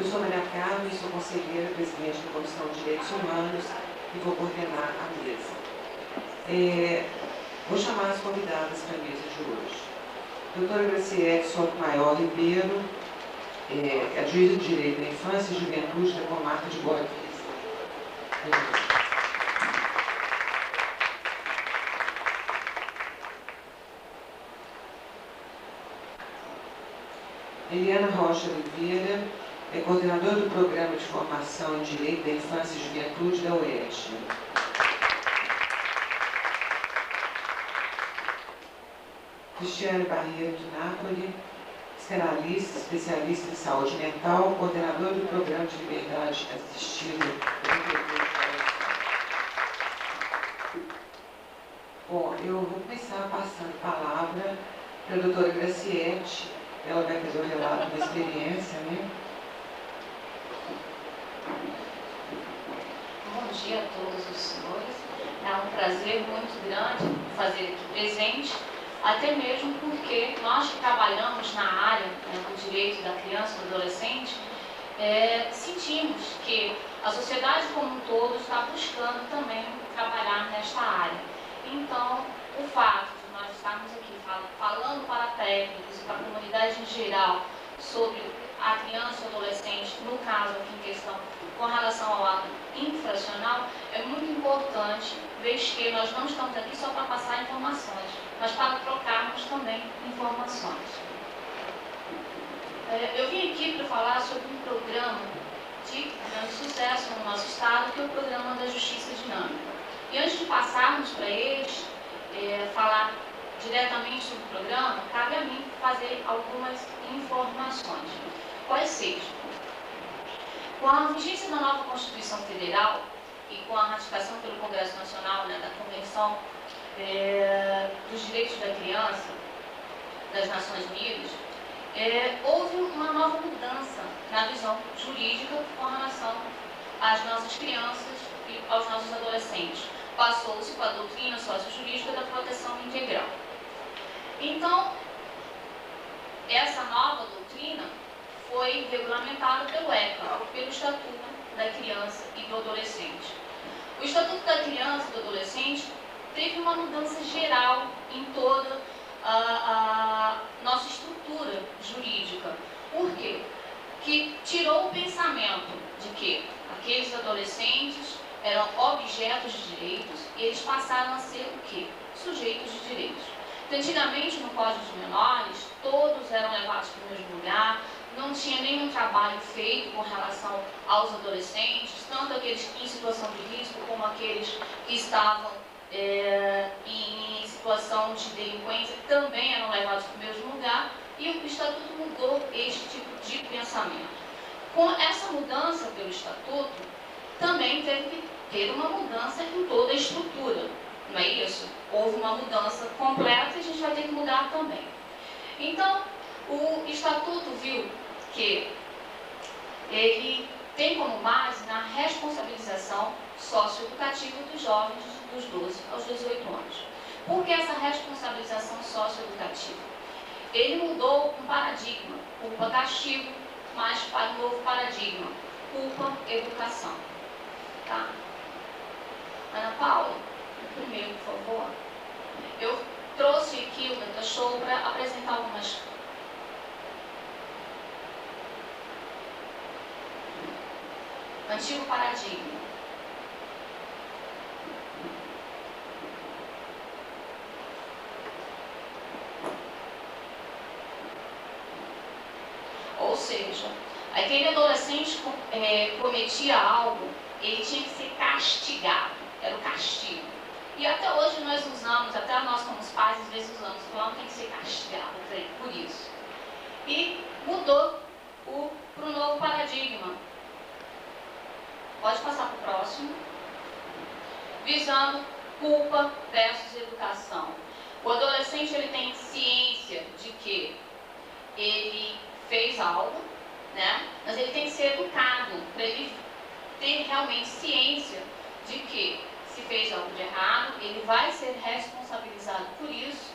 Eu sou Maria Carmen, sou conselheira, presidente da Comissão de Direitos Humanos e vou coordenar a mesa. Vou chamar as convidadas para a mesa de hoje. Doutora Graciete Sotomayor Ribeiro, é juíza de Direito da Infância e Juventude da Comarca de Boa Vista. Eliana Rocha Oliveira é coordenadora do Programa de Formação em Direito da Infância e Juventude da UERJ. Cristiane Barreiro de Nápoles, psicanalista, especialista em saúde mental, coordenadora do Programa de Liberdade Assistida. Bom, eu vou começar passando a palavra para a doutora Graciete. Ela vai fazer o relato da experiência, né? Bom dia a todos os senhores. É um prazer muito grande fazer aqui presente, até mesmo porque nós que trabalhamos na área do direito da criança e do adolescente, sentimos que a sociedade como um todo está buscando também trabalhar nesta área. Então, o fato de nós estarmos aqui falando para técnicos e para a comunidade em geral sobre a criança e o adolescente, no caso aqui em questão, com relação ao ato infracional, é muito importante, visto que nós não estamos aqui só para passar informações, mas para trocarmos também informações. Eu vim aqui para falar sobre um programa de grande sucesso no nosso estado, que é o Programa da Justiça Dinâmica. E antes de passarmos para eles, falar diretamente sobre o programa, cabe a mim fazer algumas informações. Quais sejam? Com a vigência da nova Constituição Federal e com a ratificação pelo Congresso Nacional da Convenção dos Direitos da Criança das Nações Unidas, houve uma nova mudança na visão jurídica com relação às nossas crianças e aos nossos adolescentes. Passou-se com a doutrina sociojurídica da proteção integral. Então, essa nova doutrina foi regulamentada pelo ECA, pelo Estatuto da Criança e do Adolescente. O Estatuto da Criança e do Adolescente teve uma mudança geral em toda a nossa estrutura jurídica. Por quê? Que tirou o pensamento de que aqueles adolescentes eram objetos de direitos e eles passaram a ser o quê? Sujeitos de direitos. Então, antigamente, no Código de Menores, todos eram levados para o mesmo lugar, não tinha nenhum trabalho feito com relação aos adolescentes, tanto aqueles em situação de risco como aqueles que estavam em situação de delinquência, também eram levados para o mesmo lugar, e o Estatuto mudou este tipo de pensamento. Com essa mudança pelo Estatuto, também teve que ter uma mudança em toda a estrutura, não é isso? Houve uma mudança completa e a gente vai ter que mudar também. Então, o Estatuto viu que ele tem como base na responsabilização socioeducativa dos jovens dos 12 aos 18 anos. Por que essa responsabilização socioeducativa? Ele mudou um paradigma, culpa-castigo, mas para um novo paradigma, culpa-educação. Tá? Ana Paula, primeiro, por favor. Eu trouxe aqui o metashow para apresentar algumas. Antigo paradigma. Ou seja, aquele adolescente cometia algo, ele tinha que ser castigado, era o castigo. E até hoje nós usamos, até nós como pais, às vezes usamos, falando que tem que ser castigado por isso. E mudou para o novo paradigma. Pode passar para o próximo. Visando culpa versus educação. O adolescente ele tem ciência de que ele fez algo, né? Mas ele tem que ser educado para ele ter realmente ciência de que se fez algo de errado, ele vai ser responsabilizado por isso.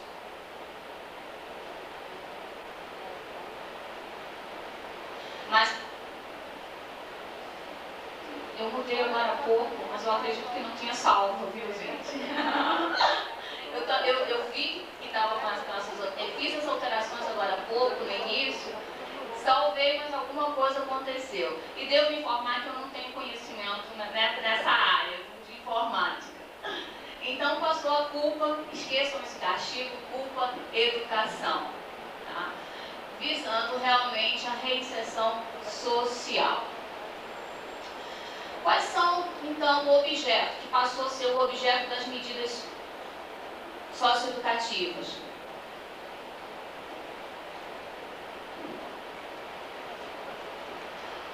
Mas pouco, mas eu acredito que não tinha salvo, viu, gente? eu vi que estava com as nossas... Eu fiz as alterações agora há pouco, no início, salvei, mas alguma coisa aconteceu. E devo informar que eu não tenho conhecimento nessa área de informática. Então, passou a culpa, esqueçam esse castigo, culpa, educação. Tá? Visando realmente a reinserção social. Quais são, então, o objeto, que passou a ser o objeto das medidas socioeducativas?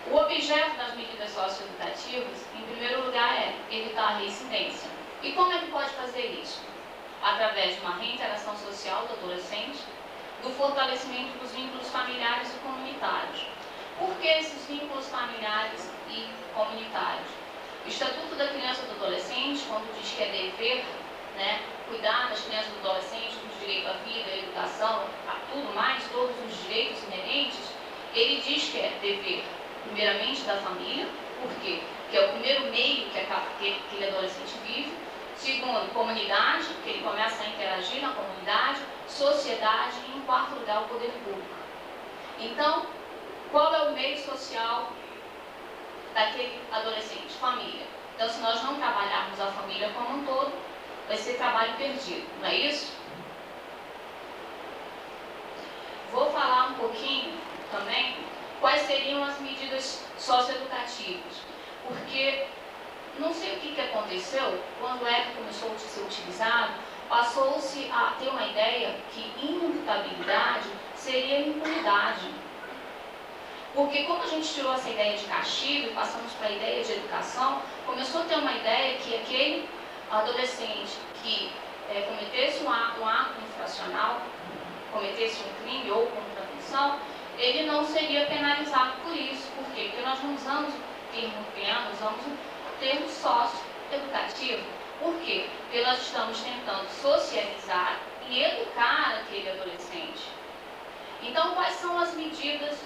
O objeto das medidas socioeducativas, em primeiro lugar, é evitar a reincidência. E como é que pode fazer isso? Através de uma reinteração social do adolescente, do fortalecimento dos vínculos familiares e comunitários. Por que esses vínculos familiares e comunitários? O Estatuto da Criança e do Adolescente, quando diz que é dever, né, cuidar das crianças e do adolescente com direito à vida, à educação, a tudo mais, todos os direitos inerentes, ele diz que é dever, primeiramente, da família, por quê? Porque é o primeiro meio que aquele adolescente vive. Segundo, comunidade, que ele começa a interagir na comunidade, sociedade e, em quarto lugar, o poder público. Então, qual é o meio social daquele adolescente? Família. Então, se nós não trabalharmos a família como um todo, vai ser trabalho perdido, não é isso? Vou falar um pouquinho também quais seriam as medidas socioeducativas, porque não sei o que aconteceu, quando o ECA começou a ser utilizado, passou-se a ter uma ideia que imputabilidade seria impunidade. Porque como a gente tirou essa ideia de castigo e passamos para a ideia de educação, começou a ter uma ideia que aquele adolescente que cometesse um ato infracional, cometesse um crime ou contravenção, ele não seria penalizado por isso. Por quê? Porque nós não usamos o termo pena, usamos o termo socioeducativo. Por quê? Porque nós estamos tentando socializar e educar aquele adolescente. Então, quais são as medidas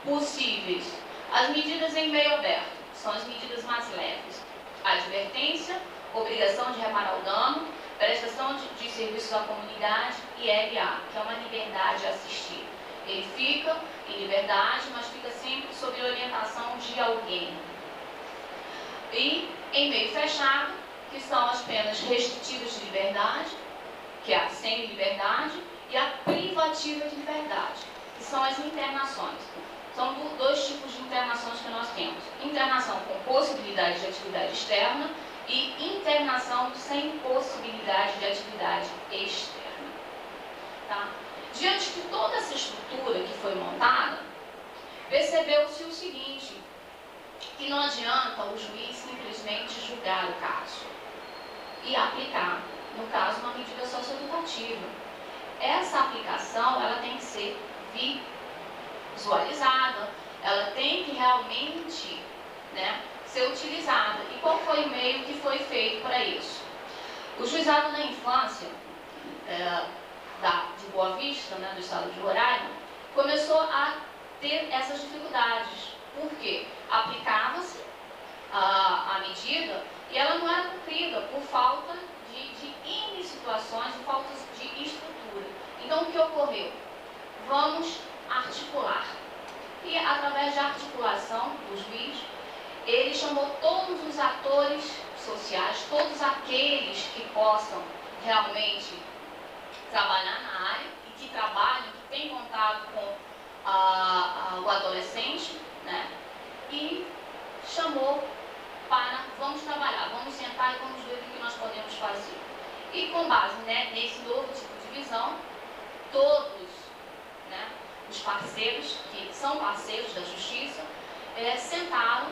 possíveis? As medidas em meio aberto são as medidas mais leves. Advertência, obrigação de reparar o dano, prestação de serviços à comunidade e LA, que é uma liberdade assistida. Ele fica em liberdade, mas fica sempre sob orientação de alguém. E em meio fechado, que são as penas restritivas de liberdade, que é a semi-liberdade, e a privativa de liberdade, que são as internações. São dois tipos de internações que nós temos. Internação com possibilidade de atividade externa e internação sem possibilidade de atividade externa. Tá? Diante de toda essa estrutura que foi montada, percebeu-se o seguinte, que não adianta o juiz simplesmente julgar o caso e aplicar, no caso, uma medida socioeducativa. Essa aplicação, ela tem que ser visualizada, ela tem que realmente, né, ser utilizada. E qual foi o meio que foi feito para isso? O Juizado da Infância de Boa Vista, né, do estado de Roraima, começou a ter essas dificuldades. Por quê? Aplicava-se a medida e ela não era cumprida por falta de N situações, por falta de estrutura. Então, o que ocorreu? Vamos articular. E, através da articulação do juiz, ele chamou todos os atores sociais, todos aqueles que possam realmente trabalhar na área e que trabalham, que têm contato com o adolescente, né? E chamou para, vamos trabalhar, vamos sentar e vamos ver o que nós podemos fazer. E com base, né, nesse novo tipo de visão, todos, né, os parceiros, que são parceiros da justiça, sentaram,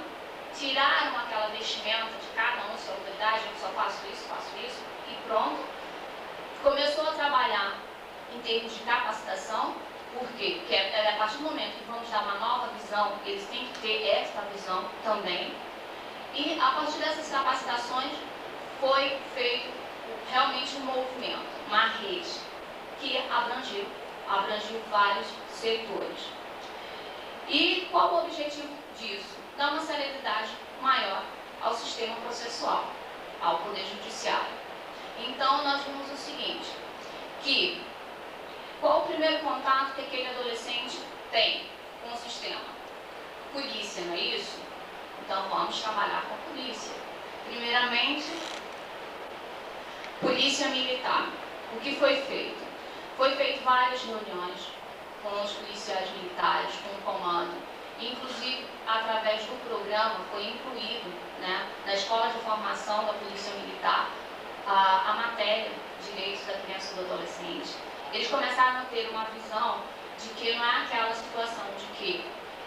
tiraram aquela vestimenta de cada um, sua autoridade, eu só faço isso, e pronto. Começou a trabalhar em termos de capacitação. Por quê? Porque a partir do momento que vamos dar uma nova visão, eles têm que ter essa visão também. E a partir dessas capacitações foi feito realmente um movimento, uma rede, que abrangiu vários setores. E qual o objetivo disso? Dar uma celeridade maior ao sistema processual, ao Poder Judiciário. Então, nós vimos o seguinte, que qual o primeiro contato que aquele adolescente tem com o sistema? Polícia, não é isso? Então, vamos trabalhar com a polícia. Primeiramente, polícia militar. O que foi feito? Foi feito várias reuniões com os policiais militares, com o comando. Inclusive, através do programa, foi incluído, né, na escola de formação da Polícia Militar a matéria Direitos da Criança e do Adolescente. Eles começaram a ter uma visão de que não é aquela situação de que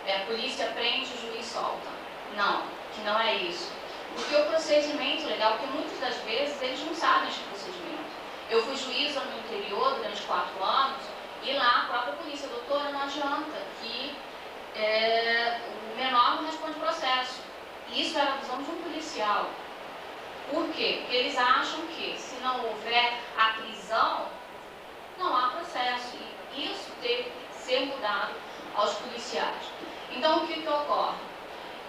a polícia prende, o juiz solta. Não, que não é isso. Porque o procedimento legal, porque muitas das vezes eles não sabem esse procedimento. Eu fui juíza no interior durante 4 anos e lá a própria polícia, doutora, não adianta que o menor não responde processo. Isso era a visão de um policial. Por quê? Porque eles acham que se não houver a prisão, não há processo. E isso teve que ser mudado aos policiais. Então, o que ocorre?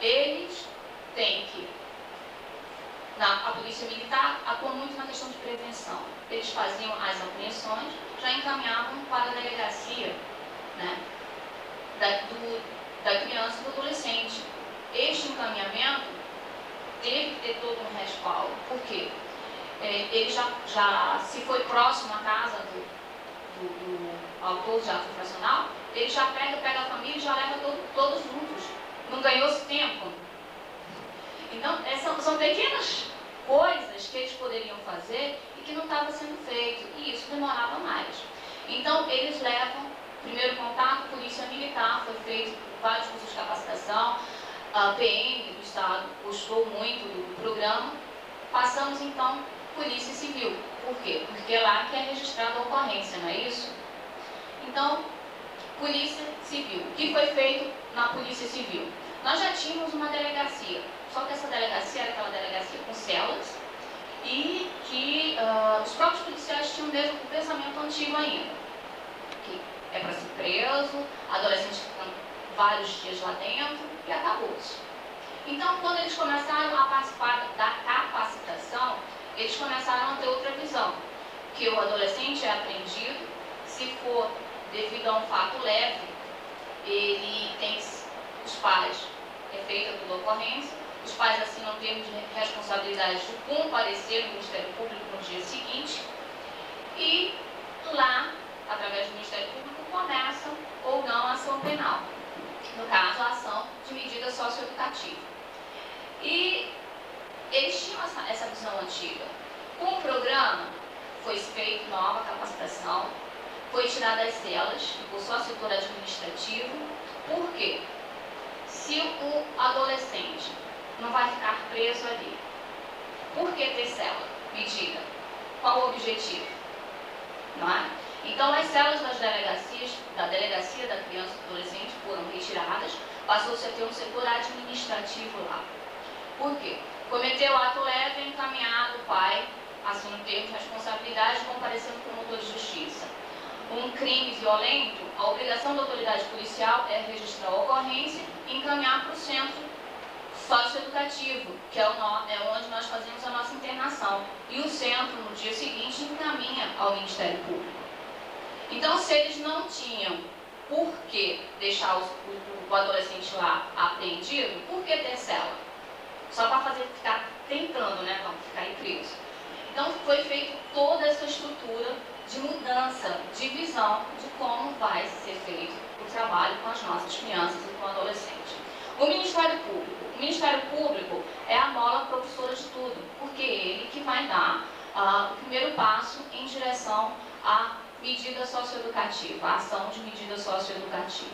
Eles têm que... A polícia militar atua muito na questão de prevenção. Eles faziam as apreensões, já encaminhavam para a delegacia, né, da criança e do adolescente. Este encaminhamento teve que ter todo um respaldo. Por quê? Ele já se foi próximo à casa do autor de ato infracional, ele já pega a família e já leva todos juntos. Não ganhou-se tempo. Então, são pequenas coisas que eles poderiam fazer e que não estava sendo feito, e isso demorava mais. Então, eles levam, primeiro contato, polícia militar, foi feito vários cursos de capacitação, a PM do Estado gostou muito do programa. Passamos, então, polícia civil. Por quê? Porque é lá que é registrada a ocorrência, não é isso? Então, polícia civil. O que foi feito na polícia civil? Nós já tínhamos uma delegacia, só que essa delegacia era aquela delegacia com celas e que os próprios policiais tinham mesmo o pensamento antigo ainda, que é para ser preso, adolescente ficando vários dias lá dentro e acabou-se. Então, quando eles começaram a participar da capacitação, eles começaram a ter outra visão, que o adolescente é apreendido, se for devido a um fato leve, ele tem os pais, é feita toda a ocorrência, os pais assinam termos de responsabilidade de comparecer no Ministério Público no dia seguinte e lá, através do Ministério Público, começa ou não a ação penal. No caso, a ação de medida socioeducativa. E eles tinham essa visão antiga. Com o programa, foi feita nova capacitação, foi tirada as celas, ficou só setor administrativo. Por quê? Se o adolescente não vai ficar preso ali, por que ter cela? Medida. Qual o objetivo? Não é? Então, as celas das delegacias, da Delegacia da Criança e do Adolescente foram retiradas, passou-se a ter um setor administrativo lá. Por quê? Cometeu ato leve, encaminhado, o pai assina o termo de responsabilidade, comparecendo com o promotor de justiça. Um crime violento, a obrigação da autoridade policial é registrar a ocorrência e encaminhar para o centro socioeducativo, que é onde nós fazemos a nossa internação. E o centro, no dia seguinte, encaminha ao Ministério Público. Então, se eles não tinham por que deixar o adolescente lá apreendido, por que ter cela? Só para ficar tentando, né, para ficar aí preso. Então, foi feita toda essa estrutura de mudança, de visão de como vai ser feito o trabalho com as nossas crianças e com o adolescente. O Ministério Público. O Ministério Público é a mola propulsora de tudo, porque é ele que vai dar o primeiro passo em direção à medida socioeducativa, a ação de medida socioeducativa.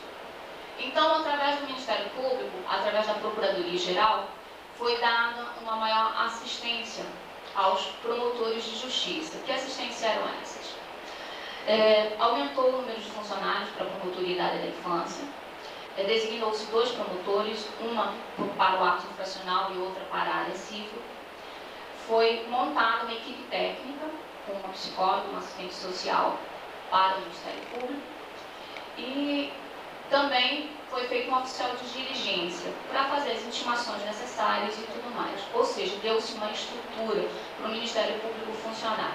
Então, através do Ministério Público, através da Procuradoria-Geral, foi dada uma maior assistência aos promotores de justiça. Que assistência eram essas? Aumentou o número de funcionários para a Promotoria da Área da Infância, designou-se 2 promotores, uma para o ato infracional e outra para a área civil. Foi montada uma equipe técnica, com uma psicóloga, um assistente social para o Ministério Público, e também foi feito um oficial de diligência para fazer as intimações necessárias e tudo mais. Ou seja, deu-se uma estrutura para o Ministério Público funcionar.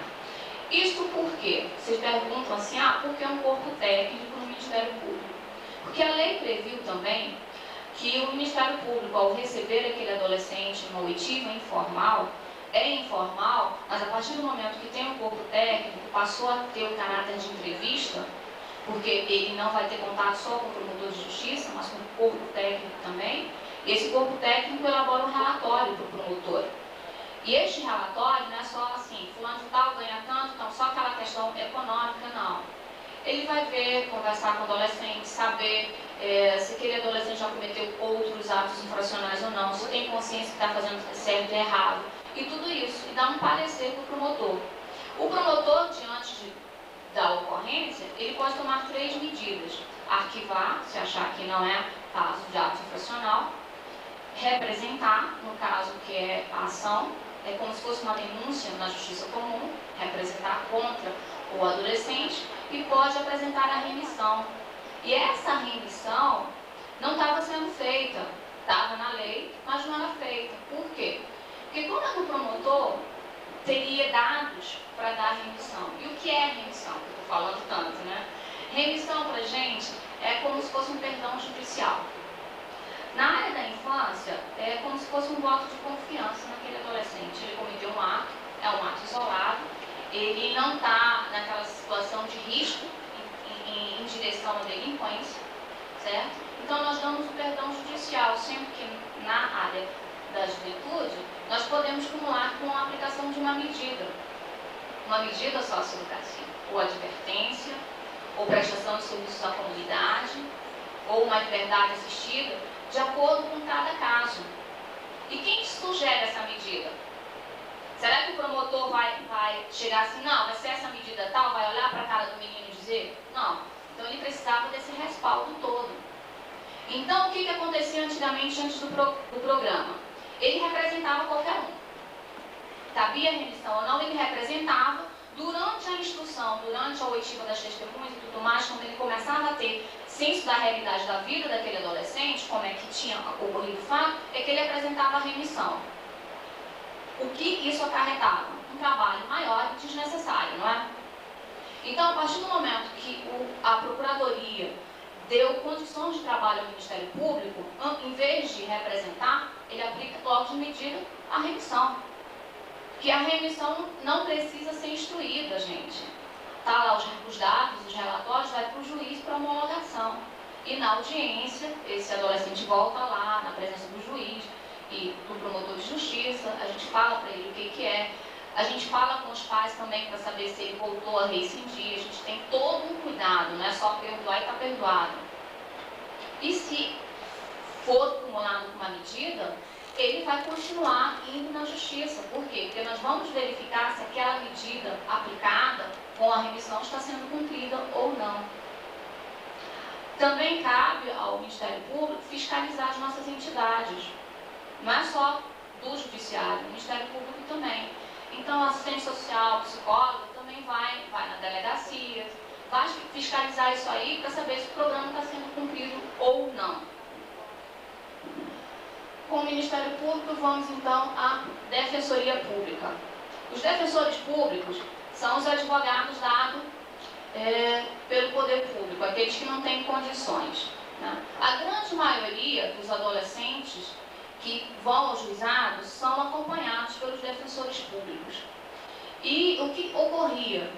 Isto por quê? Vocês perguntam assim, porque é um corpo técnico no Ministério Público. Porque a lei previu também que o Ministério Público, ao receber aquele adolescente numa oitiva informal, é informal, mas a partir do momento que tem um corpo técnico, passou a ter o caráter de entrevista, porque ele não vai ter contato só com o promotor de justiça, mas com o corpo técnico também, e esse corpo técnico elabora um relatório para o promotor. E este relatório não é só assim, fulano de tal ganha tanto, então só aquela questão econômica, não. Ele vai ver, conversar com o adolescente, saber se aquele adolescente já cometeu outros atos infracionais ou não, se tem consciência que está fazendo certo e errado, e tudo isso, e dá um parecer para o promotor. O promotor, diante da ocorrência, ele pode tomar 3 medidas: arquivar, se achar que não é caso de ato infracional; representar, no caso que é a ação, é como se fosse uma denúncia na justiça comum, representar contra o adolescente; e pode apresentar a remissão. E essa remissão não estava sendo feita, estava na lei, mas não era feita. Por quê? Porque como é que o promotor teria dados para dar a remissão? E o que é remissão? Que eu estou falando tanto, né? Remissão para a gente é como se fosse um perdão judicial. Na área da infância, é como se fosse um voto de confiança naquele adolescente. Ele cometeu um ato, é um ato isolado, ele não está naquela situação de risco em direção à delinquência, certo? Então nós damos o perdão judicial, sempre que na área da juventude nós podemos cumular com a aplicação de uma medida socioeducativa, ou advertência, ou prestação de serviços à comunidade, ou uma liberdade assistida, de acordo com cada caso. E quem sugere essa medida? Será que o promotor vai chegar assim, não, vai ser essa medida tal, vai olhar para a cara do menino e dizer? Não. Então ele precisava desse respaldo todo. Então o que acontecia antigamente, antes do programa? Ele representava qualquer um. Cabia remissão ou não, ele representava. Durante a instrução, durante a oitiva das testemunhas e tudo mais, quando ele começava a ter senso da realidade da vida daquele adolescente, como é que tinha ocorrido o fato, é que ele apresentava a remissão. O que isso acarretava? Um trabalho maior e desnecessário, não é? Então, a partir do momento que a Procuradoria deu condições de trabalho ao Ministério Público, em vez de representar, ele aplica logo de medida a remissão. Que a remissão não precisa ser instruída, gente. Tá lá os dados, os relatórios, vai para o juiz para homologação. E na audiência, esse adolescente volta lá, na presença do juiz e do promotor de justiça, a gente fala para ele o que é. A gente fala com os pais também para saber se ele voltou a reincidir. A gente tem todo um cuidado, não é só perdoar e está perdoado. E se for acumulado com uma medida, ele vai continuar indo na justiça. Por quê? Porque nós vamos verificar se aquela medida aplicada com a remissão está sendo cumprida ou não. Também cabe ao Ministério Público fiscalizar as nossas entidades. Não é só do Judiciário, o Ministério Público também. Então, assistente social, psicólogo, também vai na delegacia, vai fiscalizar isso aí para saber se o programa está sendo cumprido ou não. Com o Ministério Público, vamos então à Defensoria Pública. Os defensores públicos são os advogados dados pelo poder público, aqueles que não têm condições, né? A grande maioria dos adolescentes que vão aos juizados são acompanhados pelos defensores públicos. E o que ocorria?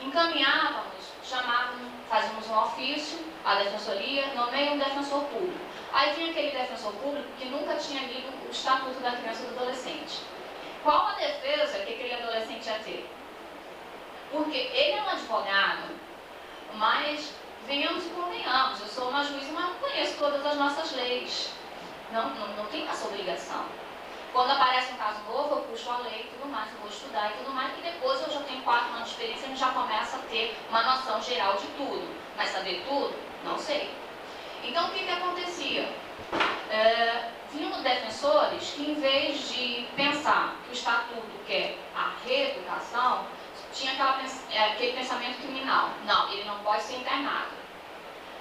Encaminhávamos, fazíamos um ofício à defensoria, nomeia um defensor público. Aí vinha aquele defensor público que nunca tinha lido o Estatuto da Criança e do Adolescente. Qual a defesa que aquele adolescente ia ter? Porque ele é um advogado, mas venhamos e convenhamos, eu sou uma juíza, mas não conheço todas as nossas leis. Não tenho essa obrigação. Quando aparece um caso novo, eu puxo a lei e tudo mais, eu vou estudar e tudo mais, e depois eu já tenho 4 anos de experiência e a gente já começa a ter uma noção geral de tudo. Mas saber tudo? Não sei. Então, o que acontecia? Vinham defensores que, em vez de pensar que o Estatuto quer a reeducação, tinha aquele pensamento criminal. Não, ele não pode ser internado.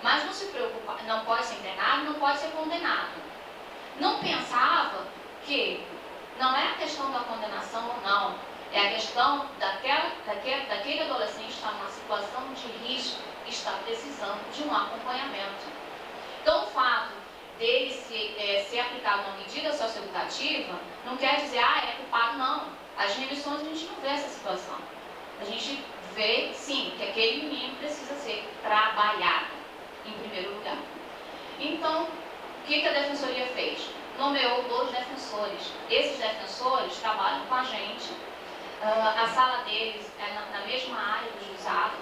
mas não se preocupa, não pode ser internado, não pode ser condenado. Não pensava que não é a questão da condenação ou não, é a questão daquele adolescente estar numa situação de risco, estar precisando de um acompanhamento. Então, o fato dele ser aplicado uma medida socioeducativa não quer dizer, é culpado, não. As remissões a gente não vê essa situação. A gente vê, sim, que aquele menino precisa ser trabalhado, em primeiro lugar. Então, o que a Defensoria fez? Nomeou 2 defensores. Esses defensores trabalham com a gente. A sala deles é na mesma área do juizado.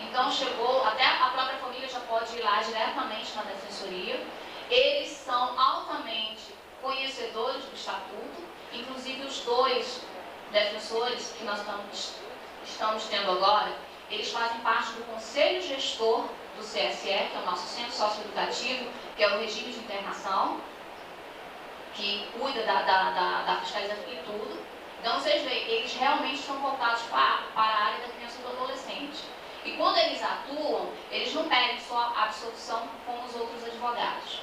Então, chegou, até a própria família já pode ir lá diretamente na Defensoria. Eles são altamente conhecedores do Estatuto. Inclusive, os 2 defensores que nós estamos tendo agora, eles fazem parte do Conselho Gestor do CSE, que é o nosso Centro Socioeducativo, que é o regime de internação, que cuida da fiscalização e tudo. Então, vocês veem, eles realmente estão voltados para a área da criança e do adolescente. E quando eles atuam, eles não pedem só a absolução como os outros advogados.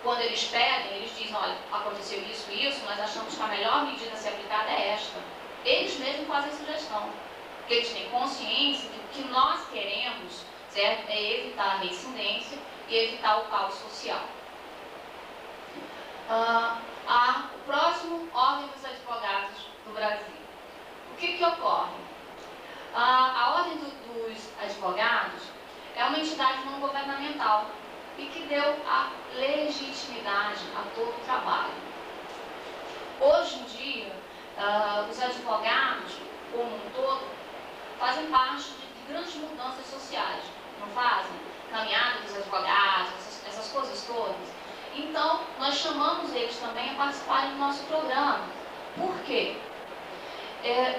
Quando eles pedem, eles dizem, olha, aconteceu isso e isso, nós achamos que a melhor medida a ser aplicada é esta. Eles mesmos fazem sugestão, porque eles têm consciência que o que nós queremos, certo, é evitar a reincidência e evitar o caos social. O próximo, Ordem dos Advogados do Brasil. O que ocorre? A Ordem dos Advogados é uma entidade não governamental e que deu a legitimidade a todo o trabalho. Hoje em dia, os advogados, como um todo, fazem parte de grandes mudanças sociais, não fazem? Caminhada dos advogados, essas coisas todas. Então, nós chamamos eles também a participarem do nosso programa. Por quê?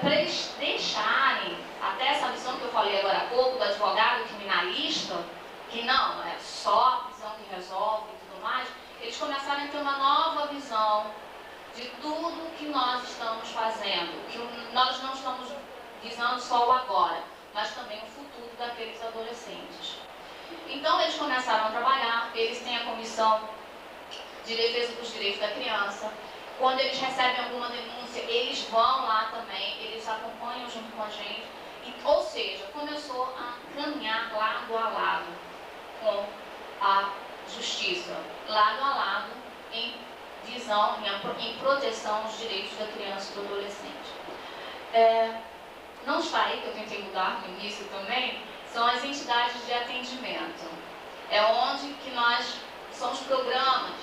Para eles deixarem, até essa visão que eu falei agora há pouco, do advogado criminalista, que não, é só a visão que resolve e tudo mais, eles começaram a ter uma nova visão de tudo que nós estamos fazendo, que nós não estamos visando só o agora, mas também o futuro daqueles adolescentes. Então, eles começaram a trabalhar, eles têm a comissão de defesa dos direitos da criança. Quando eles recebem alguma denúncia, eles vão lá também, eles acompanham junto com a gente. Ou seja, começou a caminhar lado a lado com a justiça, lado a lado em visão, em proteção aos direitos da criança e do adolescente. Não está aí, que eu tentei mudar no início também, são as entidades de atendimento. É onde que são os programas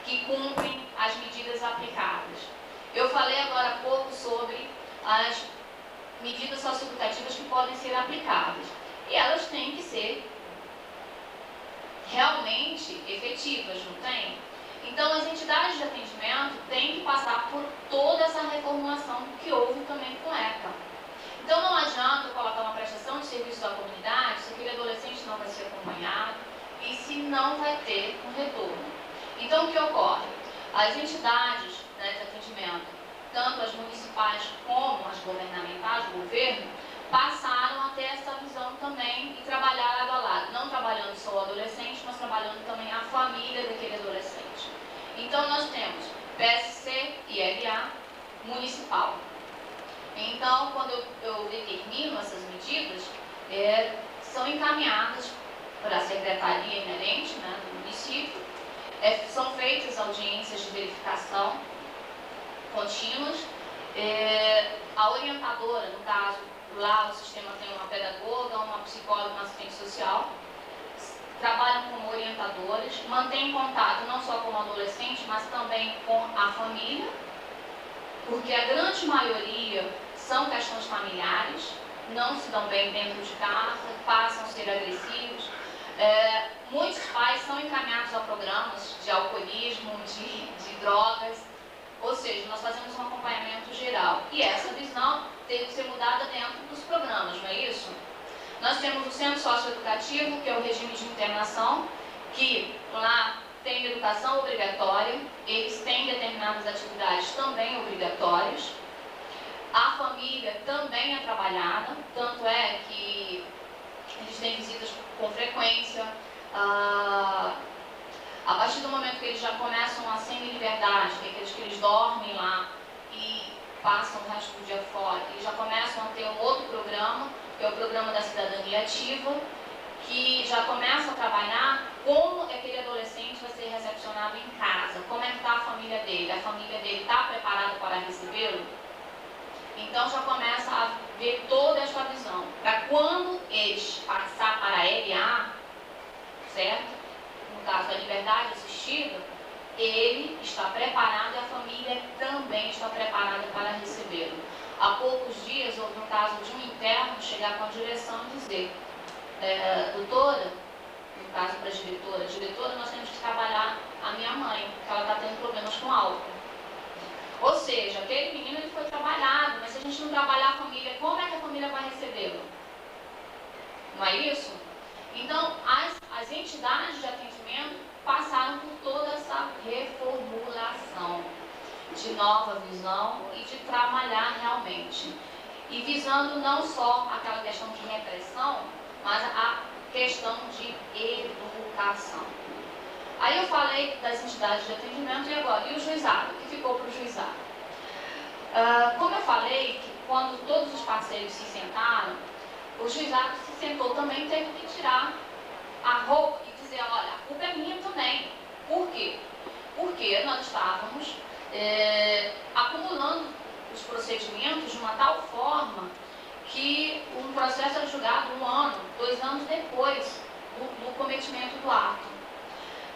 que cumprem as medidas aplicadas. Eu falei agora há pouco sobre as medidas socioeducativas que podem ser aplicadas. E elas têm que ser realmente efetivas, não tem? Então, as entidades de atendimento têm que passar por toda essa reformulação que houve também com o ECA. Então, não adianta eu colocar uma prestação de serviço à comunidade se aquele adolescente não vai ser acompanhado e se não vai ter um retorno. Então, o que ocorre? As entidades, né, de atendimento, tanto as municipais como as governamentais, o governo, passaram a ter essa visão também e trabalhar lado a lado, não trabalhando só o adolescente, mas trabalhando também a família daquele adolescente. Então, nós temos PSC e LA municipal. Então, quando eu determino essas medidas, são encaminhadas para a secretaria inerente, né, do município. São feitas audiências de verificação contínuas. A orientadora, no caso, lá o sistema tem uma pedagoga, uma psicóloga, uma assistente social, trabalham como orientadores, mantêm contato não só com o adolescente, mas também com a família, porque a grande maioria são questões familiares, não se dão bem dentro de casa, passam a ser agressivos. Muitos pais são encaminhados a programas de alcoolismo, de drogas, ou seja, nós fazemos um acompanhamento geral. E essa visão tem que ser mudada dentro dos programas, não é isso? Nós temos o Centro Socioeducativo, que é o regime de internação, que lá tem educação obrigatória, eles têm determinadas atividades também obrigatórias. A família também é trabalhada, tanto é que eles têm visitas com frequência, A partir do momento que eles já começam a semi-liberdade, que é aqueles que eles dormem lá e passam o resto do dia fora, eles já começam a ter um outro programa, que é o programa da cidadania ativa, que já começa a trabalhar como aquele adolescente vai ser recepcionado em casa, como é que está a família dele está preparada para recebê-lo? Então já começa a ver toda essa visão, para quando eles passar para a LA, certo? No caso, a liberdade assistida, ele está preparado e a família também está preparada para recebê-lo. Há poucos dias, houve um caso de um interno chegar com a direção e dizer: doutora, no caso para a diretora, nós temos que trabalhar a minha mãe, porque ela está tendo problemas com álcool. Ou seja, aquele menino ele foi trabalhado, mas se a gente não trabalhar a família, como é que a família vai recebê-lo? Não é isso? Então, as entidades de atendimento passaram por toda essa reformulação de nova visão e de trabalhar realmente. E visando não só aquela questão de repressão, mas a questão de educação. Aí eu falei das entidades de atendimento e agora, e o juizado? O que ficou para o juizado? Como eu falei, que quando todos os parceiros se sentaram, o juizado se sentou também e teve que tirar a roupa e dizer: olha, a culpa é minha também. Por quê? Porque nós estávamos acumulando os procedimentos de uma tal forma que um processo era julgado 1 ano, 2 anos depois do cometimento do ato.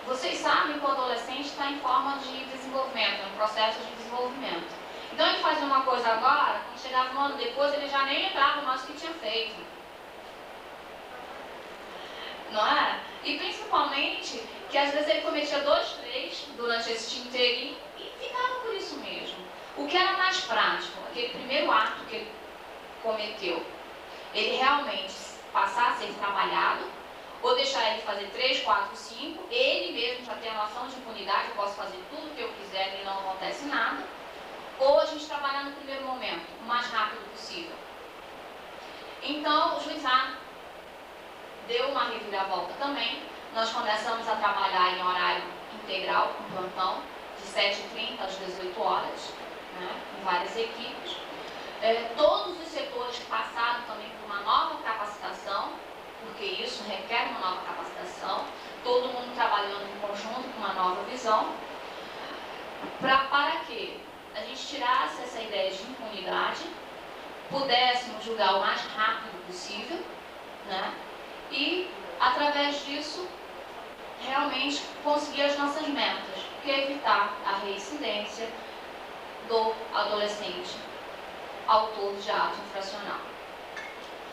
Vocês sabem que o adolescente está em forma de desenvolvimento, é um processo de desenvolvimento. Então ele fazia uma coisa agora, quando chegava 1 ano depois, ele já nem lembrava mais o que tinha feito. Não é? E principalmente que às vezes ele cometia 2, 3 durante esse dia inteirinho e ficava por isso mesmo. O que era mais prático, aquele primeiro ato que ele cometeu, ele realmente passar a ser trabalhado, ou deixar ele fazer 3, 4, 5, ele mesmo já tem a noção de impunidade, eu posso fazer tudo o que eu quiser e não acontece nada, ou a gente trabalhar no primeiro momento, o mais rápido possível. Então, o juizado deu uma reviravolta também. Nós começamos a trabalhar em horário integral, com plantão, de 7h30 às 18 horas, né, com várias equipes. Todos os setores passaram também por uma nova capacitação, porque isso requer uma nova capacitação, todo mundo trabalhando em conjunto com uma nova visão, para que a gente tirasse essa ideia de impunidade, pudéssemos julgar o mais rápido possível, né? E, através disso, realmente conseguir as nossas metas, que é evitar a reincidência do adolescente autor de ato infracional.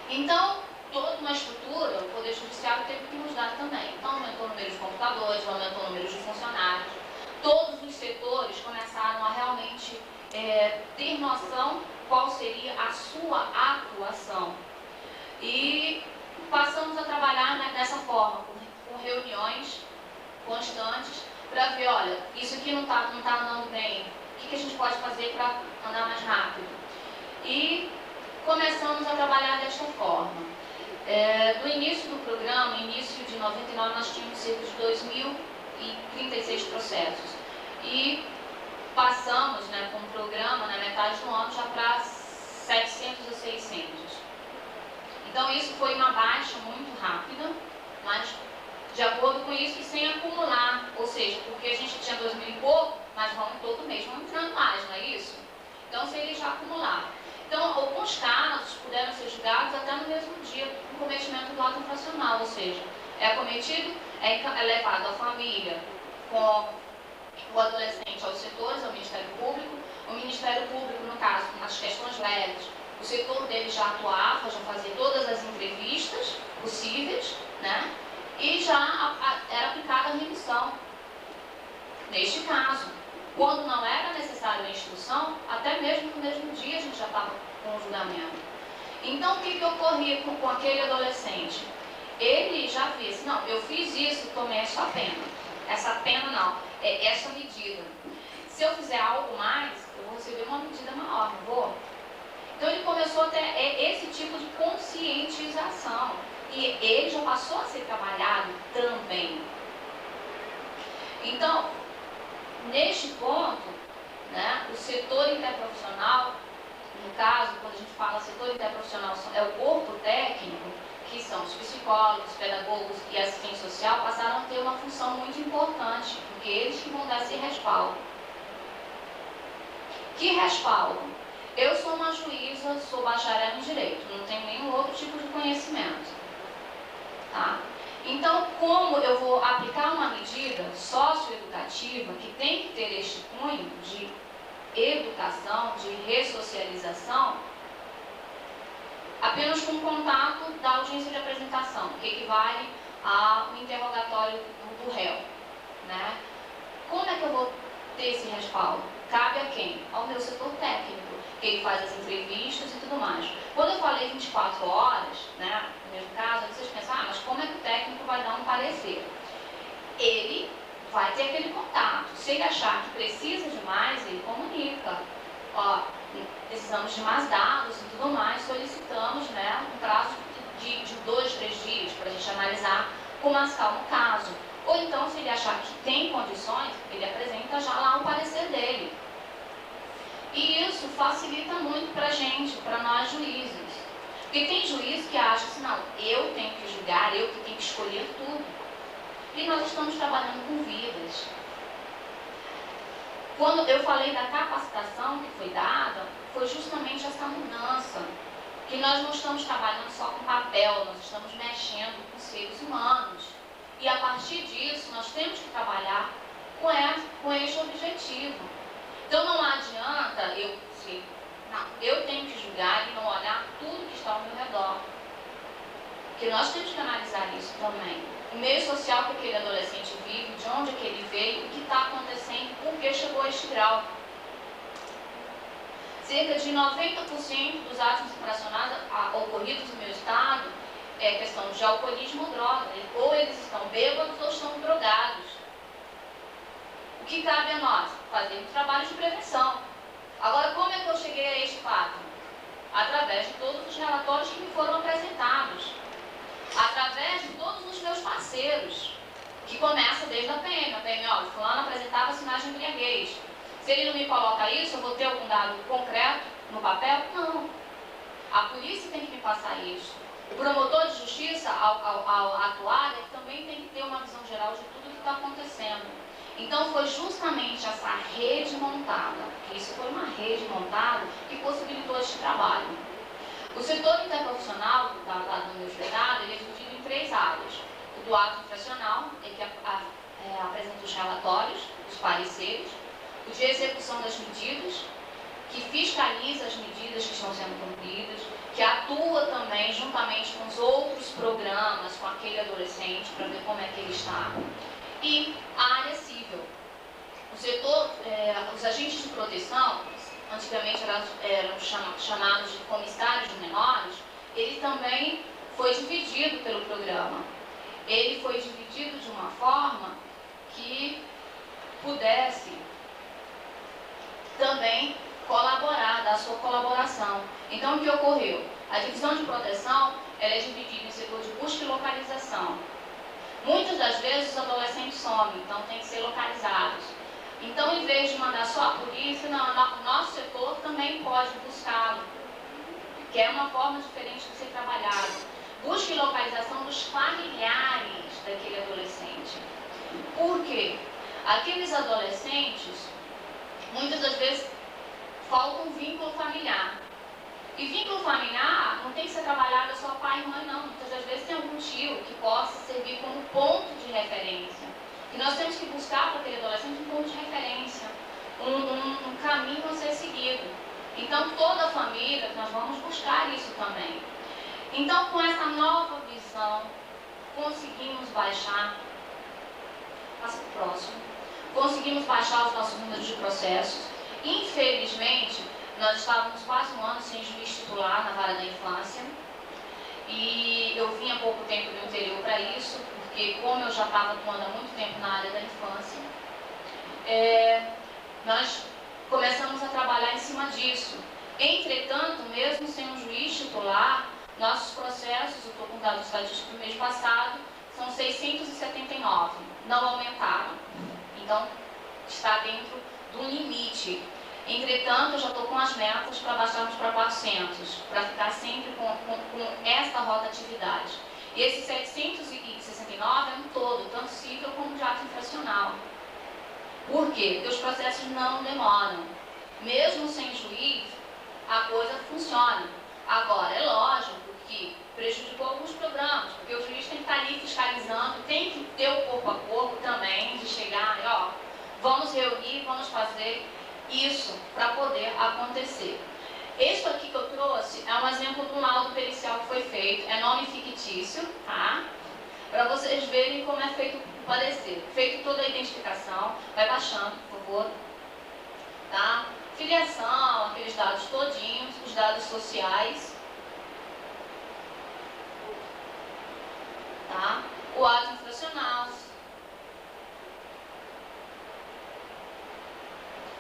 Então, toda uma estrutura, o Poder Judiciário teve que mudar também. Então, aumentou o número de computadores, aumentou o número de funcionários. Todos os setores começaram a realmente ter noção qual seria a sua atuação. E passamos a trabalhar dessa forma, com reuniões constantes, para ver, olha, isso aqui não tá andando bem, o que a gente pode fazer para andar mais rápido? E começamos a trabalhar desta forma. No início do programa, início de 99, nós tínhamos cerca de 2.036 processos. E passamos, né, com o programa, na metade do ano, já para 700 a 600. Então isso foi uma baixa muito rápida, mas de acordo com isso e sem acumular, ou seja, porque a gente tinha 2.000 e pouco, mas vamos todo mês, vamos entrando mais, não é isso? Então seria já acumular. Então alguns casos puderam ser julgados até no mesmo dia do cometimento do ato infracional, ou seja, é cometido, é levado à família com o adolescente aos setores, ao Ministério Público. O Ministério Público, no caso, nas questões leves, o setor dele já atuava, já fazia todas as entrevistas possíveis, né? E já era aplicada a remissão. Neste caso, quando não era necessária a instrução, até mesmo no mesmo dia a gente já estava com o julgamento. Então, o que ocorria com aquele adolescente? Ele já via assim, não, eu fiz isso, tomei essa pena. Essa pena não, é essa medida. Se eu fizer algo mais, eu vou receber uma medida maior, não vou? Então ele começou a ter esse tipo de conscientização. e ele já passou a ser trabalhado também. Então, neste ponto, né, o setor interprofissional, no caso, quando a gente fala setor interprofissional, é o corpo técnico, que são os psicólogos, pedagogos e assistente social, passaram a ter uma função muito importante, porque eles que vão dar esse respaldo. Que respaldo? Eu sou uma juíza, sou bacharel em Direito, não tenho nenhum outro tipo de conhecimento. Tá? Então, como eu vou aplicar uma medida socioeducativa que tem que ter este cunho de educação, de ressocialização, apenas com o contato da audiência de apresentação, que equivale ao interrogatório do réu. Né? Como é que eu vou ter esse respaldo? Cabe a quem? Ao meu setor técnico, que ele faz as entrevistas e tudo mais. Quando eu falei 24 horas, né, no mesmo caso, vocês pensam, mas como é que o técnico vai dar um parecer? Ele vai ter aquele contato. Se ele achar que precisa de mais, ele comunica. Ó, precisamos de mais dados e tudo mais, solicitamos, né, um prazo de 2, 3 dias para a gente analisar com mais calma o caso. Ou então, se ele achar que tem condições, ele apresenta já lá o parecer dele. E isso facilita muito para a gente, para nós juízes. Porque tem juiz que acha assim, não, eu tenho que julgar, eu que tenho que escolher tudo. E nós estamos trabalhando com vidas. Quando eu falei da capacitação que foi dada, foi justamente essa mudança. Que nós não estamos trabalhando só com papel, nós estamos mexendo com seres humanos. E a partir disso, nós temos que trabalhar com este objetivo. Então não adianta eu tenho que julgar e não olhar tudo que está ao meu redor. Porque nós temos que analisar isso também. O meio social que aquele adolescente vive, de onde é que ele veio, o que está acontecendo, por que chegou a este grau. Cerca de 90% dos atos infracionais ocorridos no meu estado é questão de alcoolismo ou droga. Ou eles estão bêbados ou estão drogados. O que cabe a nós? Fazer um trabalho de prevenção. Agora, como é que eu cheguei a este fato? Através de todos os relatórios que me foram apresentados. Através de todos os meus parceiros. Que começa desde a PM. A PM, ó, o fulano apresentava sinais de embriaguez. Se ele não me coloca isso, eu vou ter algum dado concreto no papel? Não. A polícia tem que me passar isso. O promotor de justiça, ao atuar, ele também tem que ter uma visão geral de tudo o que está acontecendo. Então, foi justamente essa rede montada, que isso foi uma rede montada que possibilitou este trabalho. O setor interprofissional da universidade, ele é dividido em 3 áreas. O do ato infracional, que apresenta os relatórios, os pareceres. O de execução das medidas, que fiscaliza as medidas que estão sendo cumpridas, que atua também juntamente com os outros programas, com aquele adolescente, para ver como é que ele está. E a área civil. O setor, os agentes de proteção, antigamente eram chamados de comissários de menores, ele também foi dividido pelo programa. Ele foi dividido de uma forma que pudesse também colaborar, dar sua colaboração. Então, o que ocorreu? A divisão de proteção ela é dividida em setor de busca e localização. Muitas das vezes os adolescentes somem, então tem que ser localizados. Então, em vez de mandar só a polícia, o nosso setor também pode buscá-lo, que é uma forma diferente de ser trabalhado. Busca e localização dos familiares daquele adolescente. Por quê? Aqueles adolescentes, muitas das vezes, falta um vínculo familiar. E vínculo familiar não tem que ser trabalhado só pai e mãe, não. Muitas das vezes tem algum tio que possa servir como ponto de referência. E nós temos que buscar para aquele adolescente um ponto de referência, um caminho a ser seguido. Então, toda a família, nós vamos buscar isso também. Então, com essa nova visão, conseguimos baixar, passa para o próximo, conseguimos baixar os nossos números de processos. Infelizmente, nós estávamos quase um ano sem juiz titular na vara da infância. E eu vim há pouco tempo do interior para isso, porque como eu já estava atuando há muito tempo na área da infância, nós começamos a trabalhar em cima disso. Entretanto, mesmo sem um juiz titular, nossos processos, eu estou com dados estatísticos do mês passado, são 679, não aumentaram. Então, está dentro do limite. Entretanto, eu já estou com as metas para baixarmos para 400, para ficar sempre com esta rotatividade. E esses 769 é um todo, tanto civil como de ato infracional. Por quê? Porque os processos não demoram. Mesmo sem juiz, a coisa funciona. Agora, é lógico que prejudicou alguns programas, porque o juiz tem que estar ali fiscalizando, tem que ter o corpo a corpo também, de chegar e, ó, vamos reunir, vamos fazer isso para poder acontecer. Este aqui que eu trouxe é um exemplo de um laudo pericial que foi feito, é nome fictício, tá? Para vocês verem como é feito o parecer. Feito toda a identificação, vai baixando, por favor, tá? Filiação, aqueles dados todinhos, os dados sociais, tá? O ato infracional,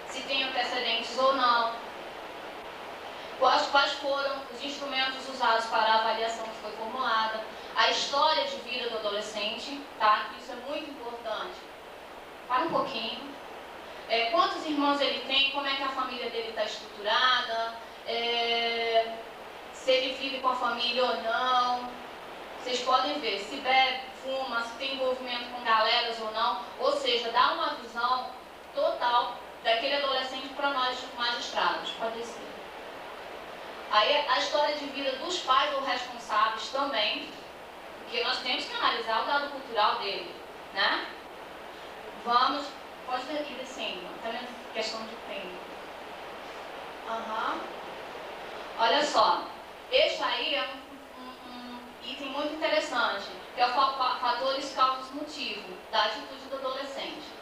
se tem antecedentes ou não, quais foram os instrumentos usados para a avaliação que foi formulada, a história de vida do adolescente, tá? Isso é muito importante. Para um pouquinho. Quantos irmãos ele tem, como é que a família dele está estruturada, se ele vive com a família ou não. Vocês podem ver se bebe, fuma, se tem envolvimento com galeras ou não, ou seja, dá uma visão total daquele adolescente para nós magistrados. Pode ser. Aí a história de vida dos pais ou responsáveis também, porque nós temos que analisar o dado cultural dele, né? Vamos, pode ir descendo, tá vendo? Questão de tempo. Olha só, este aí é um item muito interessante, que é o fatores causas motivo da atitude do adolescente.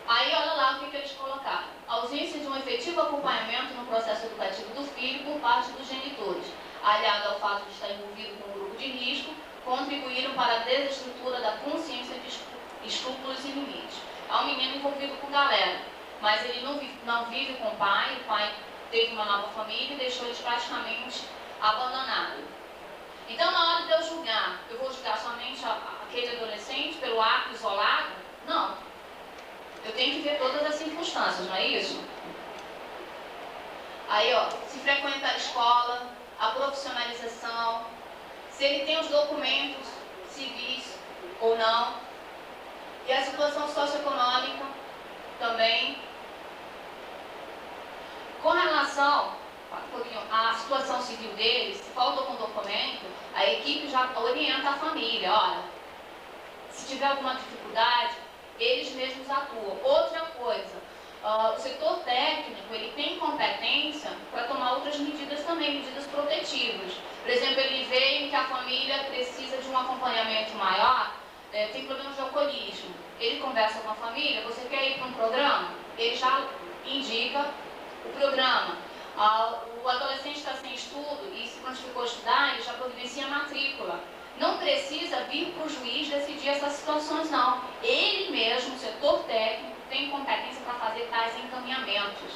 Aí olha lá o que eles colocaram. A ausência de um efetivo acompanhamento no processo educativo do filho por parte dos genitores, aliado ao fato de estar envolvido com um grupo de risco, contribuíram para a desestrutura da consciência de escrúpulos e limites. É um menino envolvido com galera, mas ele não vive com o pai teve uma nova família e deixou eles praticamente abandonados. Então, na hora de eu julgar, eu vou julgar somente aquele adolescente pelo ato isolado? Não. Eu tenho que ver todas as circunstâncias, não é isso? Aí, ó, se frequenta a escola, a profissionalização, se ele tem os documentos civis ou não, e a situação socioeconômica também. Com relação à situação civil dele, se faltou com documento, a equipe já orienta a família, olha, se tiver alguma dificuldade, eles mesmos atuam. Outra coisa, o setor técnico, ele tem competência para tomar outras medidas também, medidas protetivas. Por exemplo, ele vê que a família precisa de um acompanhamento maior, tem problemas de alcoolismo. Ele conversa com a família, você quer ir para um programa? Ele já indica o programa. O adolescente está sem estudo e se prontificou a estudar, ele já providencia a matrícula. Não precisa vir para o juiz decidir essas situações, não. Ele mesmo, o setor técnico, tem competência para fazer tais encaminhamentos.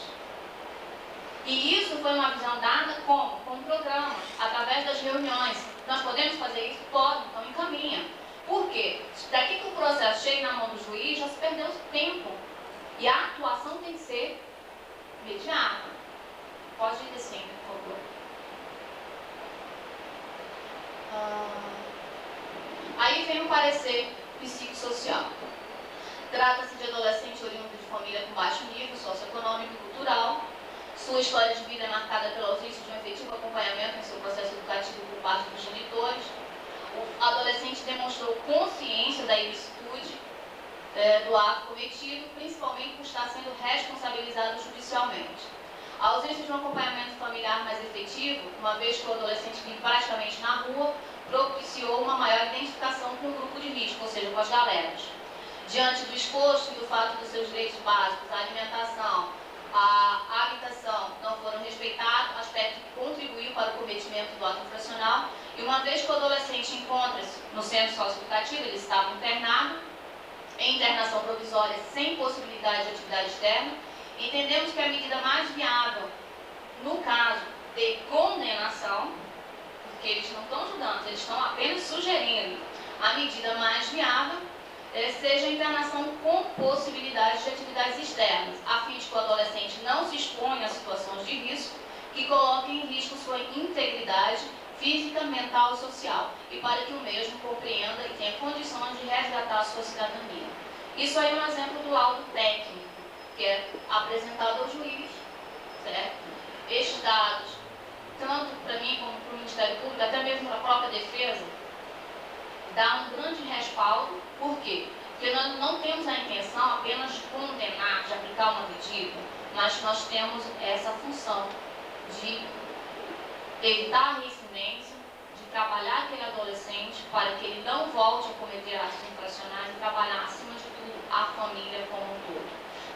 E isso foi uma visão dada como? Com programas, através das reuniões. Nós podemos fazer isso? Pode, então encaminha. Por quê? Daqui que o processo chega na mão do juiz, já se perdeu tempo. E a atuação tem que ser imediata. Pode ir descendo, por favor. Aí vem o parecer psicossocial. Trata-se de adolescente oriundo de família com baixo nível socioeconômico e cultural. Sua história de vida é marcada pela ausência de um efetivo acompanhamento em seu processo educativo por parte dos genitores. O adolescente demonstrou consciência da ilicitude do ato cometido, principalmente por estar sendo responsabilizado judicialmente. A ausência de um acompanhamento familiar mais efetivo, uma vez que o adolescente vive praticamente na rua, propiciou uma maior identificação com o grupo de risco, ou seja, com as galeras. Diante do exposto e do fato dos seus direitos básicos, a alimentação, a habitação não foram respeitados, aspecto que contribuiu para o cometimento do ato infracional, e uma vez que o adolescente encontra-se no centro socioeducativo, ele estava internado, em internação provisória sem possibilidade de atividade externa, entendemos que a medida mais viável, no caso de condenação, porque eles não estão ajudando, eles sugerindo a medida mais viável seja a internação com possibilidade de atividades externas, a fim de que o adolescente não se exponha a situações de risco que coloquem em risco sua integridade física, mental e social, e para que o mesmo compreenda e tenha condições de resgatar a sua cidadania. Isso aí é um exemplo do laudo técnico, que é apresentado ao juiz, certo? Estes dados, tanto para mim como para o Ministério Público, até mesmo para a própria defesa, dá um grande respaldo. Por quê? Porque nós não temos a intenção apenas de condenar, de aplicar uma medida, mas nós temos essa função de evitar a reincidência, de trabalhar aquele adolescente para que ele não volte a cometer atos infracionais e trabalhar, acima de tudo, a família como um todo.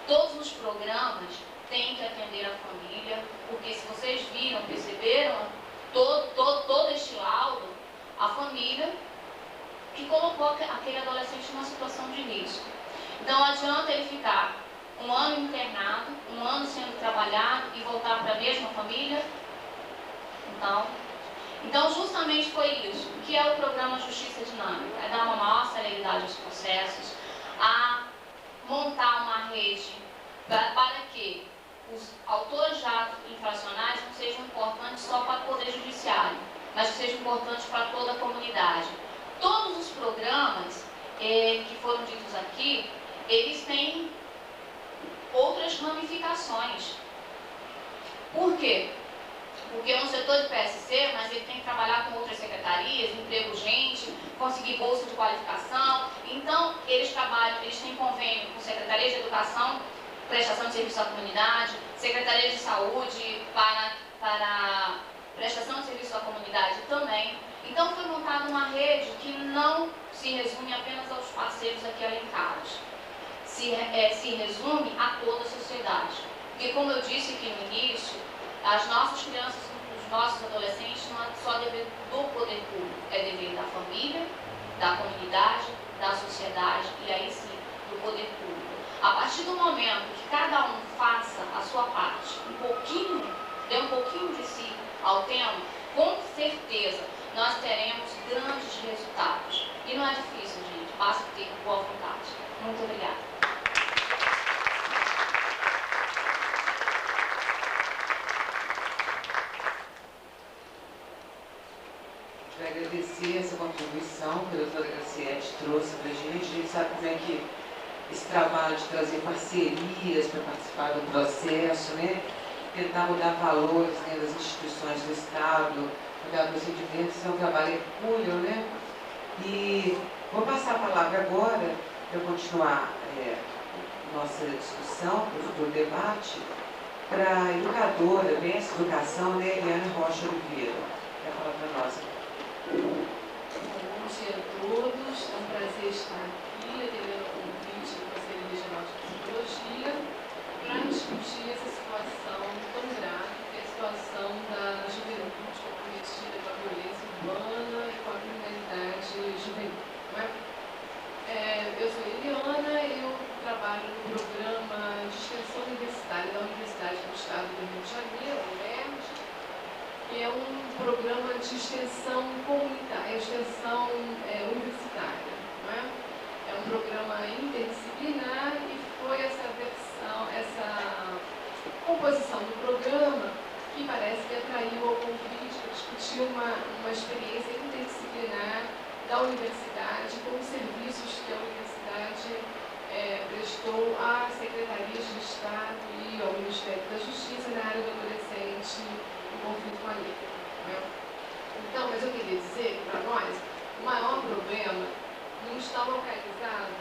Todos os programas têm que atender a família, porque se vocês viram, perceberam todo este laudo, a família que colocou aquele adolescente numa situação de risco. Então, não adianta ele ficar um ano internado, um ano sendo trabalhado e voltar para a mesma família. Então, justamente foi isso. O que é o programa Justiça Dinâmica? É dar uma maior celeridade aos processos, a montar uma rede para que os autores de atos infracionais não sejam importantes só para o Poder Judiciário, mas que sejam importantes para toda a comunidade. Todos os programas que foram ditos aqui, eles têm outras ramificações. Por quê? Porque é um setor de PSC, mas ele tem que trabalhar com outras secretarias, emprego urgente, conseguir bolsa de qualificação. Então, eles têm convênio com Secretaria de Educação, prestação de serviço à comunidade, Secretaria de Saúde para prestação de serviço à comunidade também. Então, foi montada uma rede que não se resume apenas aos parceiros aqui elencados. Se resume a toda a sociedade. Porque, como eu disse aqui no início, as nossas crianças, os nossos adolescentes, não é só dever do poder público, é dever da família, da comunidade, da sociedade e aí sim, do poder público. A partir do momento que cada um faça a sua parte, dê um pouquinho de si ao tema, com certeza nós teremos grandes resultados. E não é difícil, gente, basta ter boa vontade. Muito obrigada. Agradecer essa contribuição que a doutora Graciete trouxe para a gente sabe como é que esse trabalho de trazer parcerias para participar do processo, né? Tentar mudar valores, né, das instituições do Estado, mudar procedimentos, é um trabalho hercúleo, né? E vou passar a palavra agora, para continuar nossa discussão, para o futuro debate, para a educadora, mestre em educação, né, Eliane Rocha Oliveira. Quer falar para nós? Bom dia a todos, é um prazer estar aqui, atendendo ao convite do Conselho Regional de Psicologia, para discutir essa situação tão grave, que é a situação da juventude comprometida com a violência urbana e com a criminalidade juvenil. Eu sou Eliana e eu trabalho no programa de extensão universitária da Universidade do Estado do Rio de Janeiro, UERJ, que é um programa de extensão comunitária, extensão universitária. Não é? É um programa interdisciplinar e foi essa composição do programa que parece que atraiu ao convite para discutir uma experiência interdisciplinar da universidade com os serviços que a universidade prestou às secretarias de Estado e ao Ministério da Justiça na área do adolescente conflito com a lei. Então, mas eu queria dizer que, para nós, o maior problema não está localizado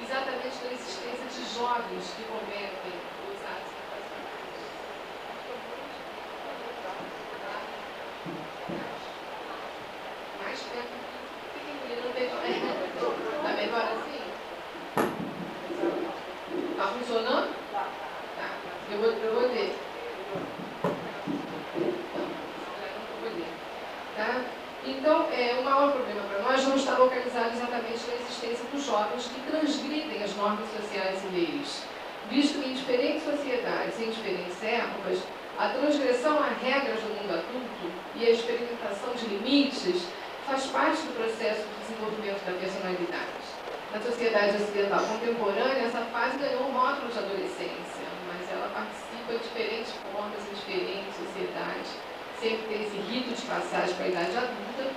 exatamente na existência de jovens que cometem os atos infracionais. Mais perto do pequenino, está melhor assim? Está funcionando? Tá. Eu vou ver. Tá? Então, o maior problema para nós não está localizado exatamente na existência dos jovens que transgridem as normas sociais e leis, visto que em diferentes sociedades e em diferentes épocas, a transgressão a regras do mundo adulto e a experimentação de limites faz parte do processo de desenvolvimento da personalidade. Na sociedade ocidental contemporânea, essa fase ganhou o rótulo de adolescência, mas ela participa de diferentes formas em diferentes sociedades. Sempre tem esse rito de passagem para a idade adulta,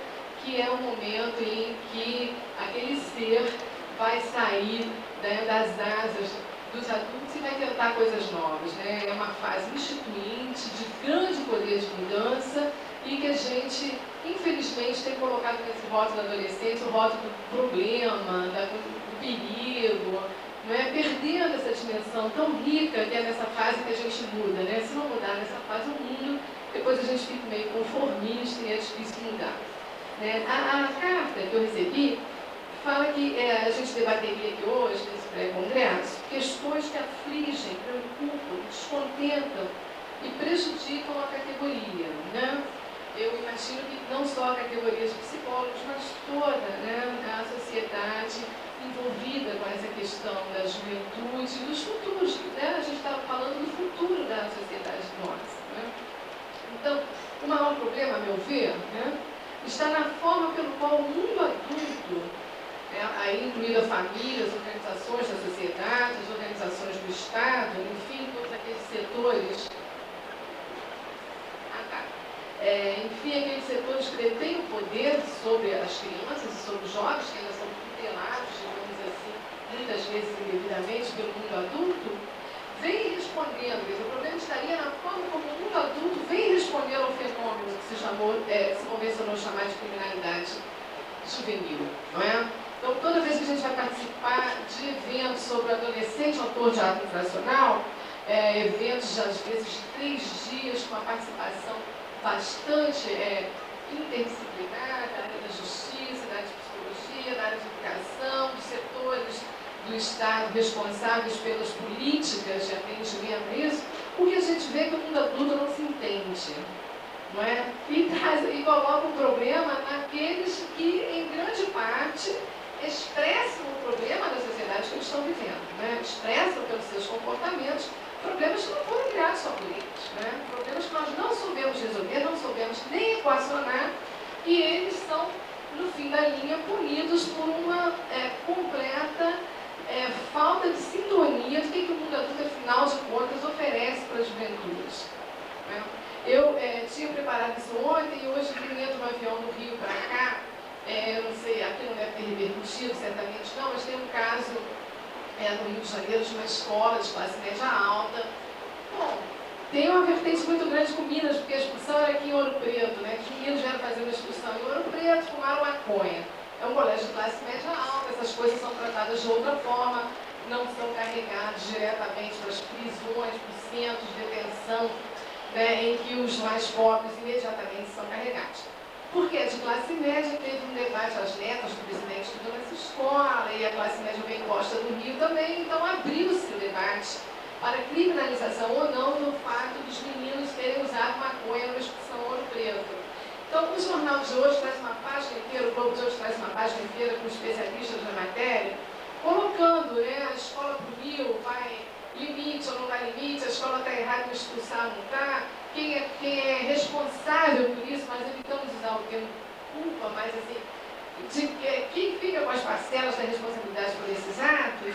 que é o momento em que aquele ser vai sair, né, das asas dos adultos e vai tentar coisas novas, né? É uma fase instituinte, de grande poder de mudança, e que a gente, infelizmente, tem colocado nesse rótulo da adolescência o rótulo do problema, do perigo, não é? Perdendo essa dimensão tão rica que é nessa fase que a gente muda, né? Se não mudar nessa fase o mundo, depois a gente fica meio conformista e é difícil mudar, né? A carta que eu recebi fala que a gente debateria aqui hoje, nesse pré-congresso, questões que afligem, preocupam, descontentam e prejudicam a categoria, né? Eu imagino que não só a categoria de psicólogos, mas toda, né, a sociedade envolvida com essa questão da juventude e dos futuros, né? A gente estava falando do futuro da sociedade nossa, né? Então, o maior problema, a meu ver, né, está na forma pelo qual o mundo adulto, aí incluindo a família, as organizações da sociedade, as organizações do Estado, enfim, todos aqueles setores, enfim, aqueles setores que detêm o poder sobre as crianças e sobre os jovens, que ainda são tutelados, digamos assim, muitas vezes indevidamente pelo mundo adulto, vem respondendo, o problema estaria na forma como o mundo adulto vem respondendo ao fenômeno que se convencionou chamar de criminalidade juvenil, não é? Então, toda vez que a gente vai participar de eventos sobre o adolescente autor de ato infracional, eventos de, às vezes, de 3 dias, com uma participação bastante interdisciplinar, da área da justiça, da área de psicologia, da área de educação, dos setores do Estado responsáveis pelas políticas de atendimento a isso, porque a gente vê que o mundo adulto não se entende, não é? E coloca o problema naqueles que, em grande parte, expressam o problema da sociedade que eles estão vivendo, né? Expressam pelos seus comportamentos problemas que não foram criados só por eles, né? Problemas que nós não soubemos resolver, não soubemos nem equacionar, e eles são, no fim da linha, punidos por uma completa falta de sintonia do que o mundo adulto, afinal de contas, oferece para a juventude, né? Eu tinha preparado isso ontem e hoje, vindo no avião do Rio para cá, eu não sei, aqui não deve ter repercutido, certamente não, mas tem um caso no Rio de Janeiro de uma escola de classe média alta. Bom, tem uma vertente muito grande com Minas, porque a excursão era aqui em Ouro Preto, né? Os meninos vieram fazer uma excursão em Ouro Preto, fumaram maconha. É um colégio de classe média alta, essas coisas são tratadas de outra forma, não são carregados diretamente para as prisões, para os centros de detenção, né, em que os mais pobres imediatamente são carregados. Porque é de classe média, teve um debate, as netas do presidente estudou nessa escola, e a classe média bem Costa do Rio também, então abriu-se o debate para criminalização ou não do fato dos meninos terem usado maconha numa excursão Ouro Preto. Então, o jornal de hoje traz uma página inteira, o Globo de hoje traz uma página inteira com especialistas na matéria, colocando, né, a escola puniu, vai limite ou não vai limite, a escola está errada em expulsar ou não está, quem é responsável por isso, nós evitamos usar o termo culpa, mas assim, quem fica com as parcelas da responsabilidade por esses atos.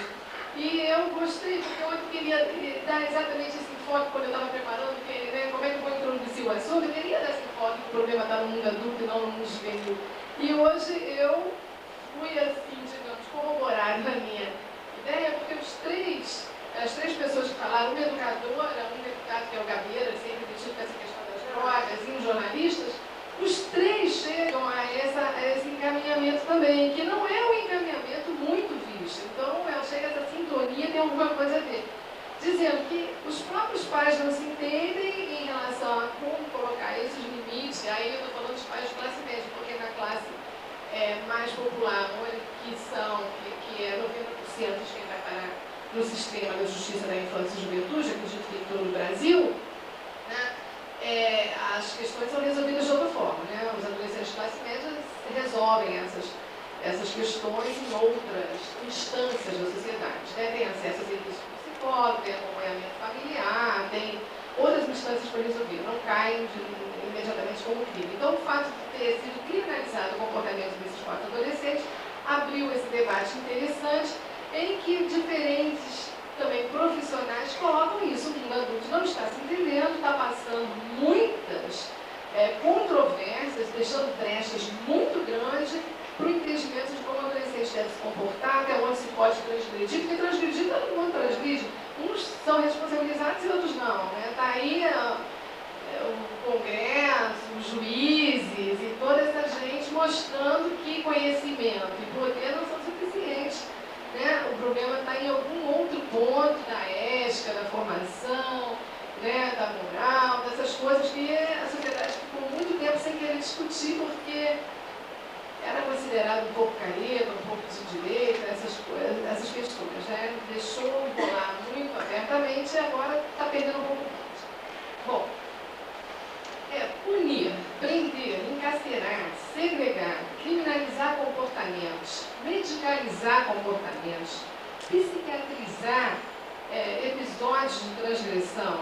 E eu gostei, porque eu queria dar exatamente esse enfoque quando eu estava preparando, né, como é que eu vou introduzir o assunto, eu queria dar esse enfoque que o problema está no mundo adulto e não no mundo juvenil. E hoje eu fui, assim, digamos, corroborada na minha ideia, porque as três pessoas que falaram, uma educadora, um deputado que é o Gabeira, sempre metido com essa questão das drogas, e os jornalistas, os três chegam a esse encaminhamento também, que não é um encaminhamento muito visto. Então, chega essa sintonia, tem alguma coisa a ver. Dizendo que os próprios pais não se entendem em relação a como colocar esses limites, e aí eu estou falando dos pais de classe média, porque na classe mais popular, que é 90% de quem vai parar no sistema da justiça da infância e juventude, acredito que em todo o Brasil, né, as questões são resolvidas de outra forma, né? Os adolescentes de classe média resolvem essas questões em outras instâncias da sociedade, né? Tem acesso a serviços de psicólogo, tem acompanhamento familiar, tem outras instâncias para resolver, não caem imediatamente como crime. Então, o fato de ter sido criminalizado o comportamento abriu esse debate interessante em que diferentes também profissionais colocam isso. O mundo adulto não está se entendendo, está passando muitas controvérsias, deixando brechas muito grandes para o entendimento de como o adolescente deve se comportar, até onde se pode transgredir, porque transgredir todo mundo transgride. Uns são responsabilizados e outros não. Está aí o Congresso, os juízes e toda essa gente mostrando que conhecimento e poder não são suficientes. O problema está em algum outro ponto da ética, da formação, da moral, dessas coisas que a sociedade ficou muito tempo sem querer discutir, porque era considerado um pouco careta, um pouco de direita, essas coisas, essas questões. Deixou rolar muito abertamente e agora está perdendo um pouco mais. Bom, punir, prender, encarcerar, segregar, criminalizar comportamentos, medicalizar comportamentos, psiquiatrizar episódios de transgressão,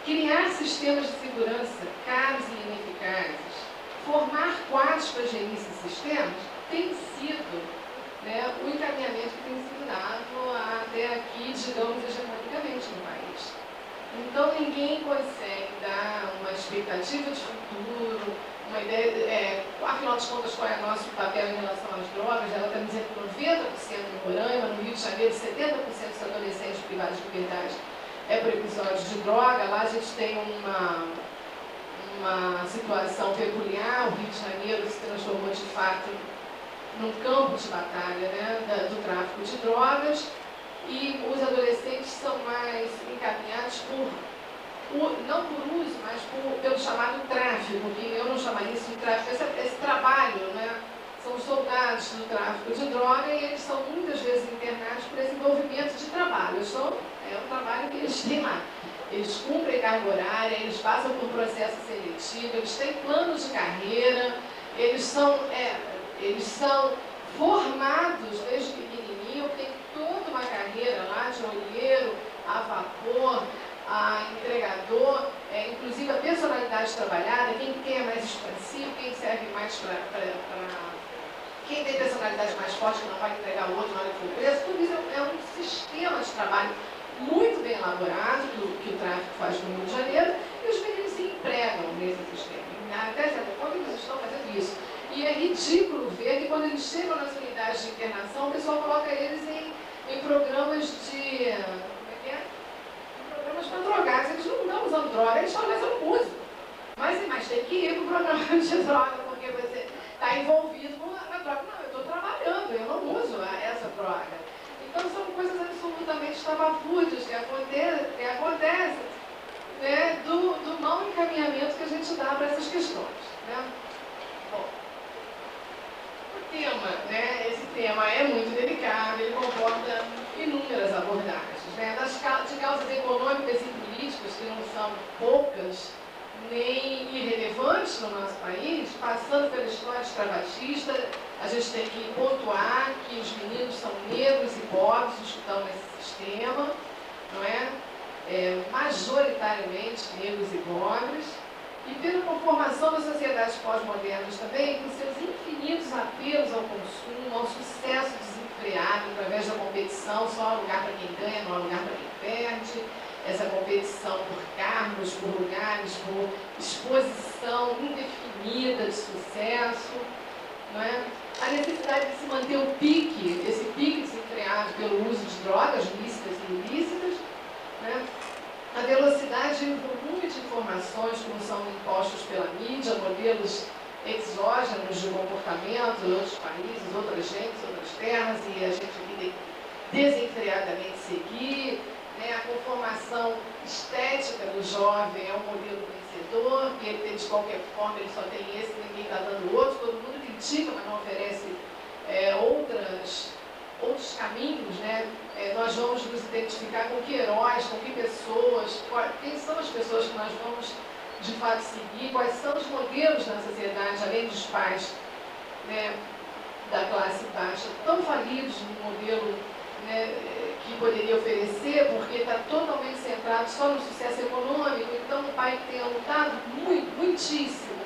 criar sistemas de segurança caros e ineficazes, formar quadros para gerir esses sistemas, tem sido o encaminhamento que tem sido dado até aqui, digamos, hegemonicamente no país. Então, ninguém consegue dar uma expectativa de futuro, uma ideia, afinal de contas, qual é o nosso papel em relação às drogas. Ela está dizendo que 90% em Roraima, no Rio de Janeiro, 70% dos adolescentes privados de liberdade por episódio de droga. Lá a gente tem uma situação peculiar. O Rio de Janeiro se transformou, de fato, num campo de batalha do tráfico de drogas. E os adolescentes são mais encaminhados não por uso, mas pelo chamado tráfico, que eu não chamaria isso de tráfico, esse trabalho, são os soldados do tráfico de droga e eles são muitas vezes internados por esse envolvimento de trabalho. É um trabalho que eles têm lá. Eles cumprem carga horária, eles passam por processo seletivo, eles têm planos de carreira, eles são formados desde pequenininho, tem toda uma carreira lá de olheiro, a vapor, a entregador, inclusive a personalidade trabalhada, quem é mais expansivo, quem serve mais para quem tem personalidade mais forte, que não vai entregar o outro na hora que for preso. Tudo isso é um sistema de trabalho muito bem elaborado que o tráfico faz no Rio de Janeiro, e os meninos se empregam nesse sistema. Até certo ponto eles estão fazendo isso. E é ridículo ver que quando eles chegam nas unidades de internação, o pessoal coloca eles em programas de... Programas para drogados. Eles não estão usando droga, eles falam, mas eu não uso. Mas tem que ir para o programa de droga, porque você está envolvido com a droga. Não, eu estou trabalhando, eu não uso essa droga. Então são coisas absolutamente estapafúrdias que acontecem do mau encaminhamento que a gente dá para essas questões. Bom, esse tema é muito delicado, ele comporta inúmeras abordagens, de causas econômicas e políticas que não são poucas nem irrelevantes no nosso país, passando pela história escravagista. A gente tem que pontuar que os meninos são negros e pobres os que estão nesse sistema, majoritariamente negros e pobres, e pela conformação das sociedades pós-modernas também, com seus infinitos apelos ao consumo, ao sucesso desenfreado através da competição. Só há lugar para quem ganha, não há lugar para quem perde. Essa competição por cargos, por lugares, por exposição indefinida de sucesso. A necessidade de se manter esse pique desenfreado pelo uso de drogas lícitas e ilícitas. A velocidade e o volume de informações que nos são impostos pela mídia, modelos exógenos de comportamento de outros países, outras gentes, outras terras, e a gente tem que desenfreadamente seguir. A conformação estética do jovem é um modelo vencedor, que ele tem de qualquer forma, ele só tem esse, ninguém está dando outro, todo mundo critica, mas não oferece outros caminhos. Nós vamos nos identificar com que heróis, com que pessoas, quem são as pessoas que nós vamos de fato seguir, quais são os modelos na sociedade, além dos pais da classe baixa, tão falidos no modelo que poderia oferecer, porque está totalmente centrado só no sucesso econômico. Então, um pai que tenha lutado muitíssimo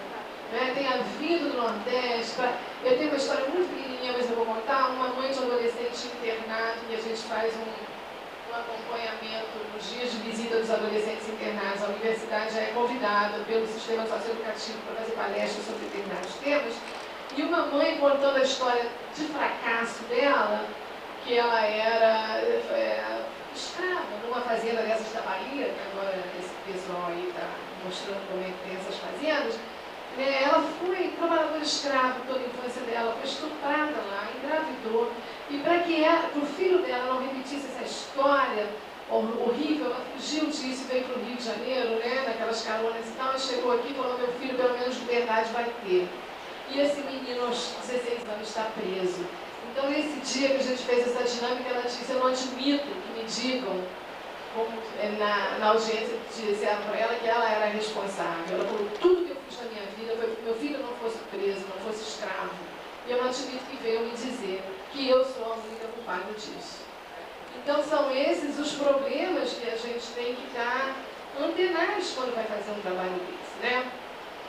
né? Tenha vindo do Nordeste. Eu tenho uma história muito pequenininha, mas eu vou contar. Uma mãe de um adolescente internado, e a gente faz um acompanhamento nos dias de visita dos adolescentes internados. A universidade já é convidada pelo sistema socioeducativo para fazer palestras sobre determinados temas. E uma mãe contando a história de fracasso dela, que ela era escrava numa fazenda dessas da Bahia, que agora esse pessoal aí está mostrando como é que tem essas fazendas. Ela foi trabalhadora escrava toda a infância dela, foi estuprada lá, engravidou. E para que o filho dela não repetisse essa história horrível, ela fugiu disso e veio para o Rio de Janeiro, né, naquelas caronas e tal, e chegou aqui e falou: meu filho pelo menos liberdade vai ter. E esse menino aos 16 anos está preso. Então, nesse dia que a gente fez essa dinâmica, ela disse: eu não admito que me digam, como, na audiência, disseram para ela que ela era responsável. Ela falou: tudo que eu fiz na minha vida foi que meu filho não fosse preso, não fosse escravo. E eu não admito que venham me dizer que eu sou a única culpada disso. Então, são esses os problemas que a gente tem que estar antenados quando vai fazer um trabalho desse, né?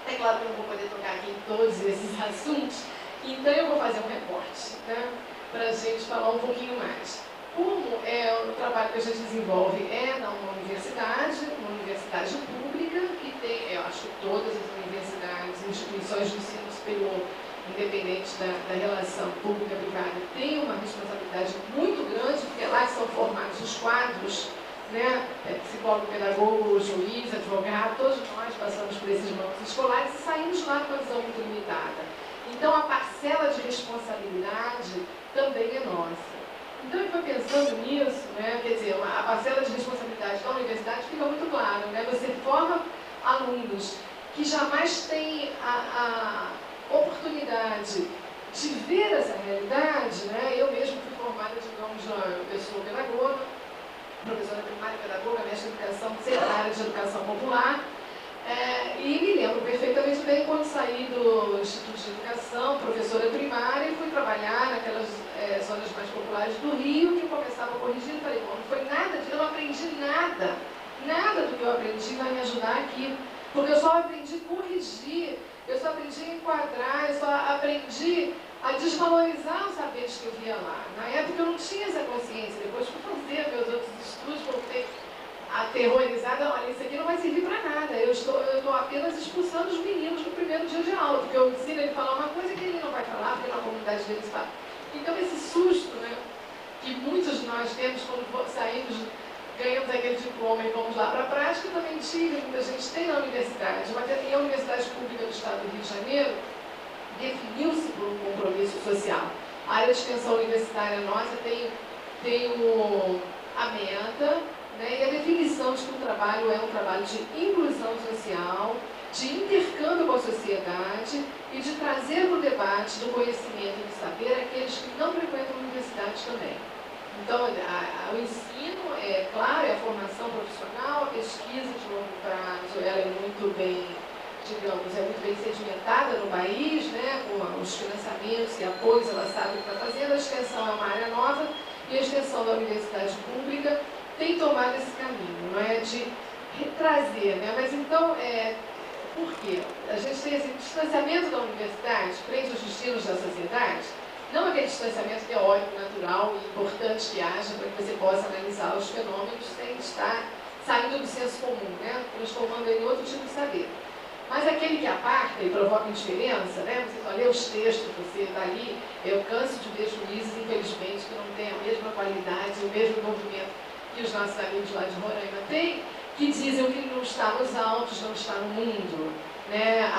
É claro que eu não vou poder tocar aqui em todos esses assuntos, então eu vou fazer um recorte, né, para a gente falar um pouquinho mais. Como é o trabalho que a gente desenvolve numa universidade pública, que tem, eu acho que todas as universidades, instituições de ensino superior, independente da relação pública-privada, têm uma responsabilidade muito grande, porque é lá que são formados os quadros, né? Psicólogo, pedagogo, juiz, advogado, todos nós passamos por esses bancos escolares e saímos lá com uma visão muito limitada. Então, a parcela de responsabilidade também é nossa. Então, eu fui pensando nisso, né? Quer dizer, a parcela de responsabilidade da universidade fica muito clara, né? Você forma alunos que jamais têm a oportunidade de ver essa realidade, né? Eu mesmo fui formada, digamos, eu sou pedagoga, professora primária, pedagoga, mestre em educação, secretária de educação popular, e me lembro perfeitamente bem quando saí do Instituto de Educação, professora primária, e fui trabalhar naquelas zonas mais populares do Rio, que eu começava a corrigir e falei: bom, não foi nada disso, eu não aprendi nada, nada do que eu aprendi vai me ajudar aqui, porque eu só aprendi a corrigir, eu só aprendi a enquadrar, eu só aprendi a desvalorizar os saberes que eu via lá. Na época eu não tinha essa consciência, depois fui fazer meus outros estudos, voltei aterrorizada: olha, isso aqui não vai servir para nada, eu estou apenas expulsando os meninos no primeiro dia de aula, porque eu ensino ele a falar uma coisa que ele não vai falar, porque na comunidade dele se fala. Então esse susto, né, que muitos de nós temos quando saímos, ganhamos aquele diploma e vamos lá para a prática, também tive, muita gente tem na universidade, e a Universidade Pública do Estado do Rio de Janeiro definiu-se por um compromisso social. A área de extensão universitária nossa tem a meta, né, e a definição de que o trabalho é um trabalho de inclusão social, de intercâmbio com a sociedade e de trazer para o debate do conhecimento e do saber aqueles que não frequentam a universidade também. Então, o ensino, claro, é a formação profissional, a pesquisa de longo prazo, ela é muito bem, digamos, é muito bem sedimentada no país, né, com os financiamentos e apoios, ela sabe o que está fazendo. A extensão é uma área nova e a extensão da universidade pública tem tomado esse caminho, não é, de trazer, né? Mas então, por quê? A gente tem esse distanciamento da universidade frente aos destinos da sociedade, não aquele distanciamento teórico, natural e importante que haja para que você possa analisar os fenômenos sem estar saindo do senso comum, né? Transformando ele em outro tipo de saber. Mas aquele que aparta e provoca indiferença, né? Você só lê os textos, você está ali, eu canso de ver juízes, infelizmente, que não têm a mesma qualidade, o mesmo movimento que os nossos amigos lá de Roraima têm, que dizem: o que não está nos autos não está no mundo, né?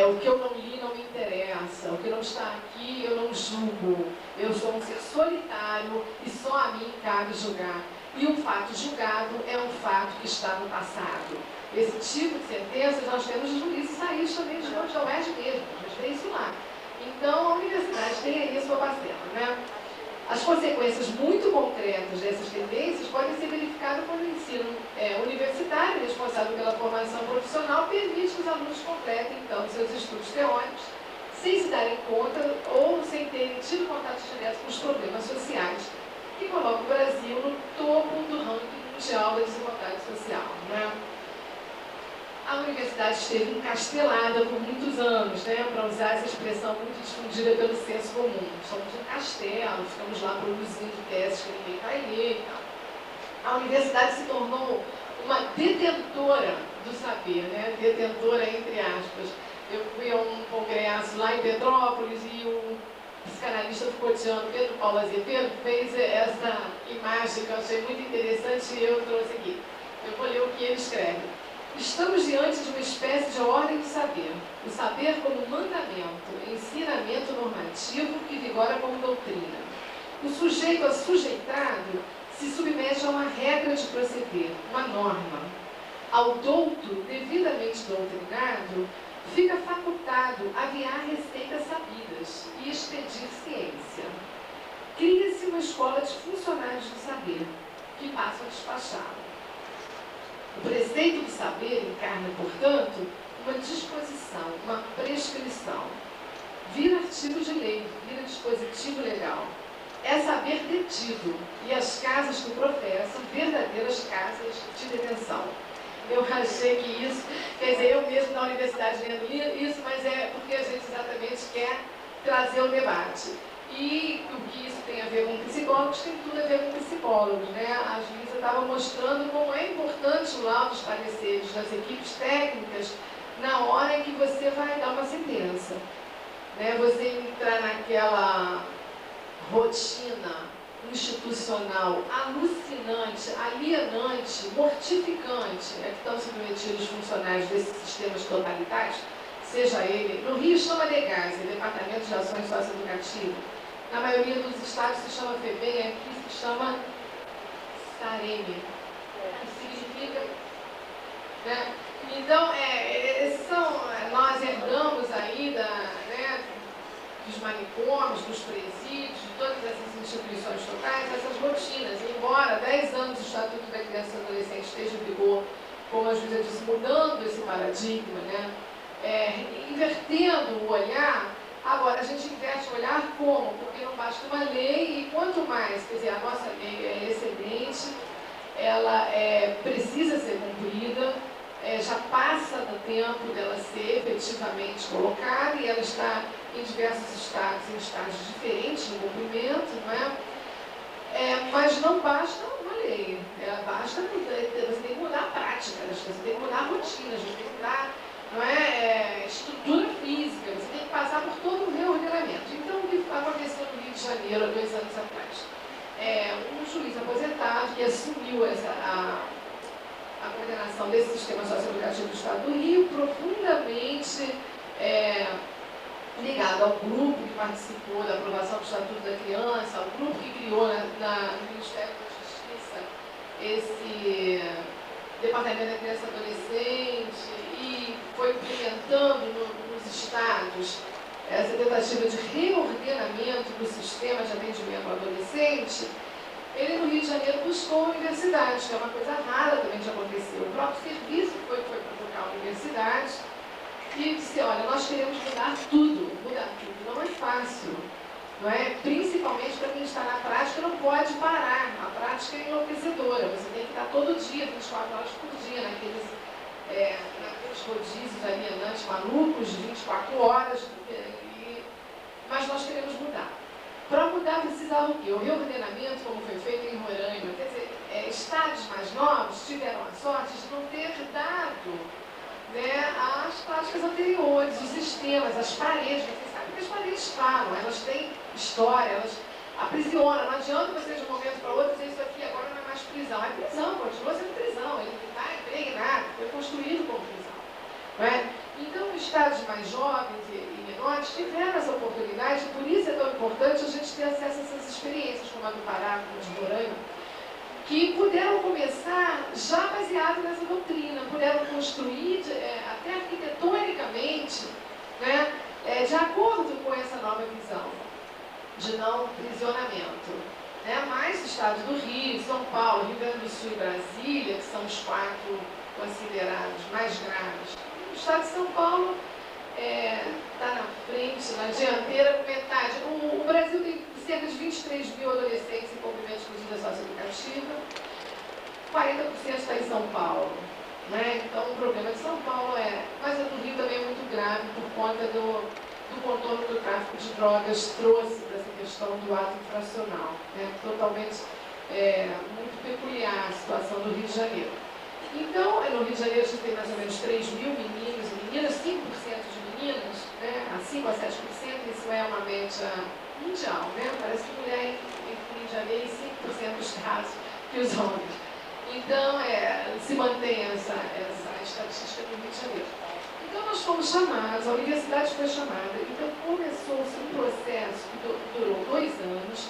O que eu não li não me interessa, o que não está aqui eu não julgo, eu sou um ser solitário e só a mim cabe julgar. E um fato julgado é um fato que está no passado. Esse tipo de sentenças nós temos nos juízes saídos também de Monte Alverde mesmo, a gente tem isso lá. Então a universidade tem aí a sua parcela, né? As consequências muito concretas dessas tendências podem ser verificadas quando o ensino universitário, responsável pela formação profissional, permite que os alunos completem, então, seus estudos teóricos, sem se darem conta ou sem terem tido contato direto com os problemas sociais, que colocam o Brasil no topo do ranking mundial da desigualdade social, né? a universidade esteve encastelada por muitos anos, né, para usar essa expressão muito difundida pelo senso comum. Somos um castelo, ficamos lá produzindo teses que ninguém vai ler e tal. A universidade se tornou uma detentora do saber, né, detentora entre aspas. Eu fui a um congresso lá em Petrópolis e o psicanalista Foucaultiano Pedro Paulo Azevedo fez essa imagem que eu achei muito interessante e eu trouxe aqui. Eu vou ler o que ele escreve. Estamos diante de uma espécie de ordem do saber. O saber como mandamento, ensinamento normativo que vigora como doutrina. O sujeito assujeitado se submete a uma regra de proceder, uma norma. Ao douto, devidamente doutrinado, fica facultado aviar receitas sabidas e expedir ciência. Cria-se uma escola de funcionários do saber, que passam a despachá-lo. O preceito do saber encarna, portanto, uma disposição, uma prescrição. Vira artigo de lei, vira dispositivo legal. É saber detido, e as casas que o professam, verdadeiras casas de detenção. Eu achei que isso, quer dizer, eu mesmo na universidade lendo isso, mas é porque a gente exatamente quer trazer o debate. E o que isso tem a ver com psicólogos, tem tudo a ver com psicólogos, né? A Luísa estava mostrando como é importante o laudo dos pareceres das equipes técnicas na hora em que você vai dar uma sentença. Né? Você entrar naquela rotina institucional alucinante, alienante, mortificante, que estão submetidos os funcionários desses sistemas totalitários, seja ele, no Rio chama DEGAS, Departamento de Ações Socioeducativas, na maioria dos estados se chama FEBEM, aqui se chama SAREM, que significa, né? Então, nós herdamos aí dos manicômios, dos presídios, de todas essas instituições totais, essas rotinas. E embora 10 anos o Estatuto da Criança e do Adolescente esteja em vigor, como a Júlia disse, mudando esse paradigma, né? Invertendo o olhar, agora a gente inverte o olhar como? Porque não basta uma lei e quanto mais, quer dizer, a nossa lei é excedente, ela precisa ser cumprida, já passa do tempo dela ser efetivamente colocada e ela está em diversos estados, em estágios diferentes de cumprimento, não é? Mas não basta uma lei, basta você tem que mudar a prática das coisas, você tem que mudar a rotina, você tem que mudar, não é, estrutura física, você tem que passar por todo um reordenamento. Então, o que aconteceu no Rio de Janeiro há 2 anos atrás? Um juiz aposentado que assumiu a coordenação desse sistema socioeducativo do Estado do Rio, profundamente ligado ao grupo que participou da aprovação do Estatuto da Criança, ao grupo que criou no Ministério da Justiça esse Departamento da Criança e Adolescente e foi implementando nos estados essa tentativa de reordenamento do sistema de atendimento ao adolescente. Ele, no Rio de Janeiro, buscou a universidade, que é uma coisa rara também de acontecer. O próprio serviço foi provocar a universidade e disse, olha, nós queremos mudar tudo. Mudar tudo não é fácil, não é? Principalmente para quem está na prática, não pode parar. A prática é enlouquecedora. Você tem que estar todo dia, 24 horas por dia, naqueles rodízios alienantes malucos, de 24 horas. Mas nós queremos mudar. Para mudar precisava o quê? O reordenamento, como foi feito em Roraima, quer dizer, estados mais novos tiveram a sorte de não ter dado, né, as práticas anteriores, os sistemas, as paredes. Vocês sabem que as paredes falam, elas têm história, elas aprisionam. Não adianta você de um momento para outro dizer isso aqui agora não é mais prisão. É prisão, continua sendo prisão, ele está impregnado, foi construído como prisão. Não é? Então, os estados mais jovens e menores tiveram essa oportunidade, por isso é tão importante a gente ter acesso a essas experiências, como a do Pará, como a de Roraima, que puderam começar já baseado nessa doutrina, puderam construir até arquitetonicamente, né, de acordo com essa nova visão de não prisionamento. Né? Mais o estado do Rio, São Paulo, Rio Grande do Sul e Brasília, que são os 4 considerados mais graves. O estado de São Paulo está na frente, na dianteira, com metade. O Brasil tem cerca de 23 mil adolescentes em cumprimento de medida socioeducativa, 40% está em São Paulo. né? Então, o problema de São Paulo mas a do Rio também é muito grave por conta do contorno do tráfico de drogas trouxe para essa questão do ato infracional, né? Totalmente muito peculiar a situação do Rio de Janeiro. Então, no Rio de Janeiro a gente tem mais ou menos 3 mil meninos e meninas, 5% de meninos, né? A 5 a 7%, isso é uma média mundial, né? Parece que mulher em Rio de Janeiro em 5% dos casos que os homens. Então, se mantém essa estatística no Rio de Janeiro. Então, nós fomos chamados, a universidade foi chamada, então começou-se um processo que durou 2 anos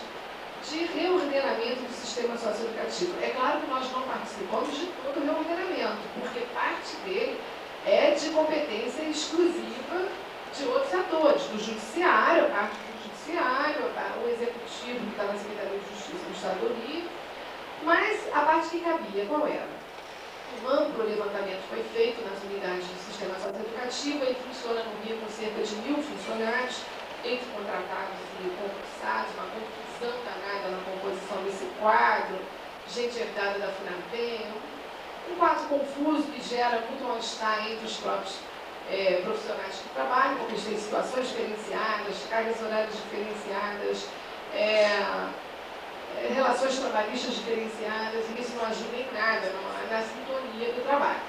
de reordenamento do sistema socioeducativo. É claro que nós não participamos de todo o reordenamento, porque parte dele é de competência exclusiva de outros atores, do judiciário, a parte do judiciário, o executivo que está na Secretaria de Justiça do Estado do Rio, mas a parte que cabia, qual era? Um amplo levantamento foi feito nas unidades do sistema socioeducativo, ele funciona no Rio com cerca de 1000 funcionários, entre contratados e concursados, uma confusão danada na composição desse quadro, gente herdada da FUNAPEM, um quadro confuso que gera muito mal-estar entre os próprios profissionais que trabalham, porque eles têm situações diferenciadas, cargas horárias diferenciadas, relações trabalhistas diferenciadas, e isso não ajuda em nada na sintonia do trabalho.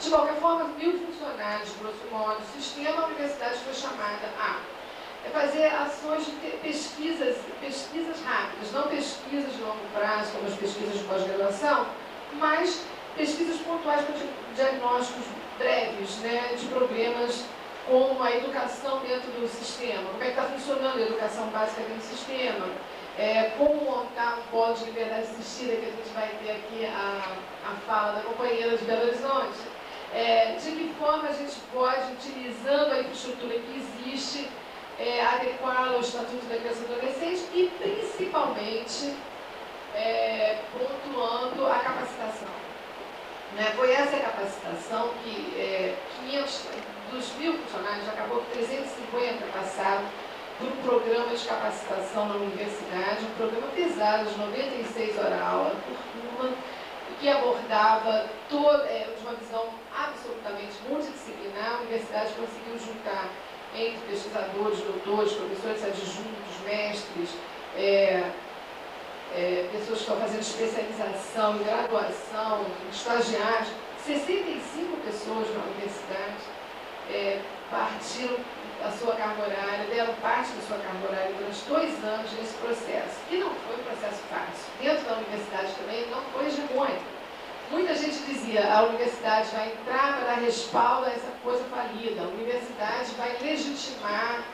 De qualquer forma, 1000 funcionários, grosso modo, o sistema, a universidade foi chamada a fazer ações de pesquisas rápidas, não pesquisas de longo prazo, como as pesquisas de pós-graduação, mas pesquisas pontuais para diagnósticos breves, né, de problemas como a educação dentro do sistema, como é que está funcionando a educação básica dentro do sistema, como montar um polo de liberdade assistida, que a gente vai ter aqui a fala da companheira de Belo Horizonte, de que forma a gente pode, utilizando a infraestrutura que existe, adequá-la ao Estatuto da Criança e do Adolescente e, principalmente, pontuando a capacitação. Né? Foi essa capacitação que 500 dos 1000 funcionários, acabou que 350 passaram por um programa de capacitação na universidade, um programa pesado, de 96 horas-aula por turma, que abordava de uma visão absolutamente multidisciplinar. A universidade conseguiu juntar entre pesquisadores, doutores, professores adjuntos, mestres, pessoas que estão fazendo especialização, graduação, estagiários, 65 pessoas na universidade partiram da sua carga horária, deram parte da sua carga horária durante 2 anos nesse processo, que não foi um processo fácil. Dentro da universidade também não foi hegemônico. Muita gente dizia, a universidade vai entrar para dar respaldo a essa coisa falida, a universidade vai legitimar,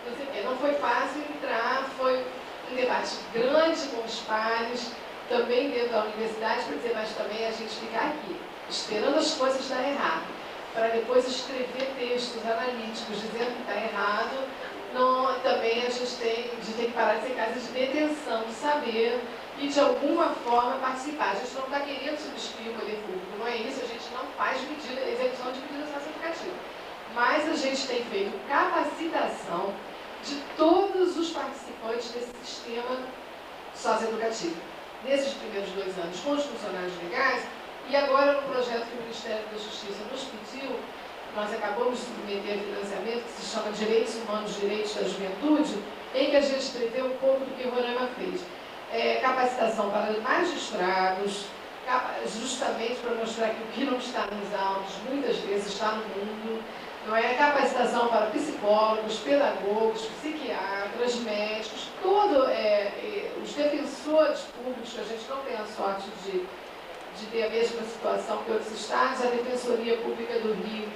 não sei o quê. Não foi fácil entrar, foi um debate grande com os pares, também dentro da universidade, para dizer, mas também a gente ficar aqui, esperando as coisas dar errado, para depois escrever textos analíticos dizendo que está errado. Não, também a gente tem que parar de ser casa de detenção, de saber e de alguma forma participar. A gente não está querendo substituir o poder público, não é isso, a gente não faz execução de medidas socioeducativas. Mas a gente tem feito capacitação de todos os participantes desse sistema socioeducativo. Nesses primeiros 2 anos, com os funcionários legais, e agora no projeto que o Ministério da Justiça nos pediu, nós acabamos de submeter a financiamento, que se chama Direitos Humanos, Direitos da Juventude, em que a gente prevê um pouco do que o Roraima fez. Capacitação para magistrados, justamente para mostrar que o que não está nos autos, muitas vezes está no mundo, não é? Capacitação para psicólogos, pedagogos, psiquiatras, médicos, os defensores públicos, que a gente não tem a sorte de ter a mesma situação que outros estados. A Defensoria Pública do Rio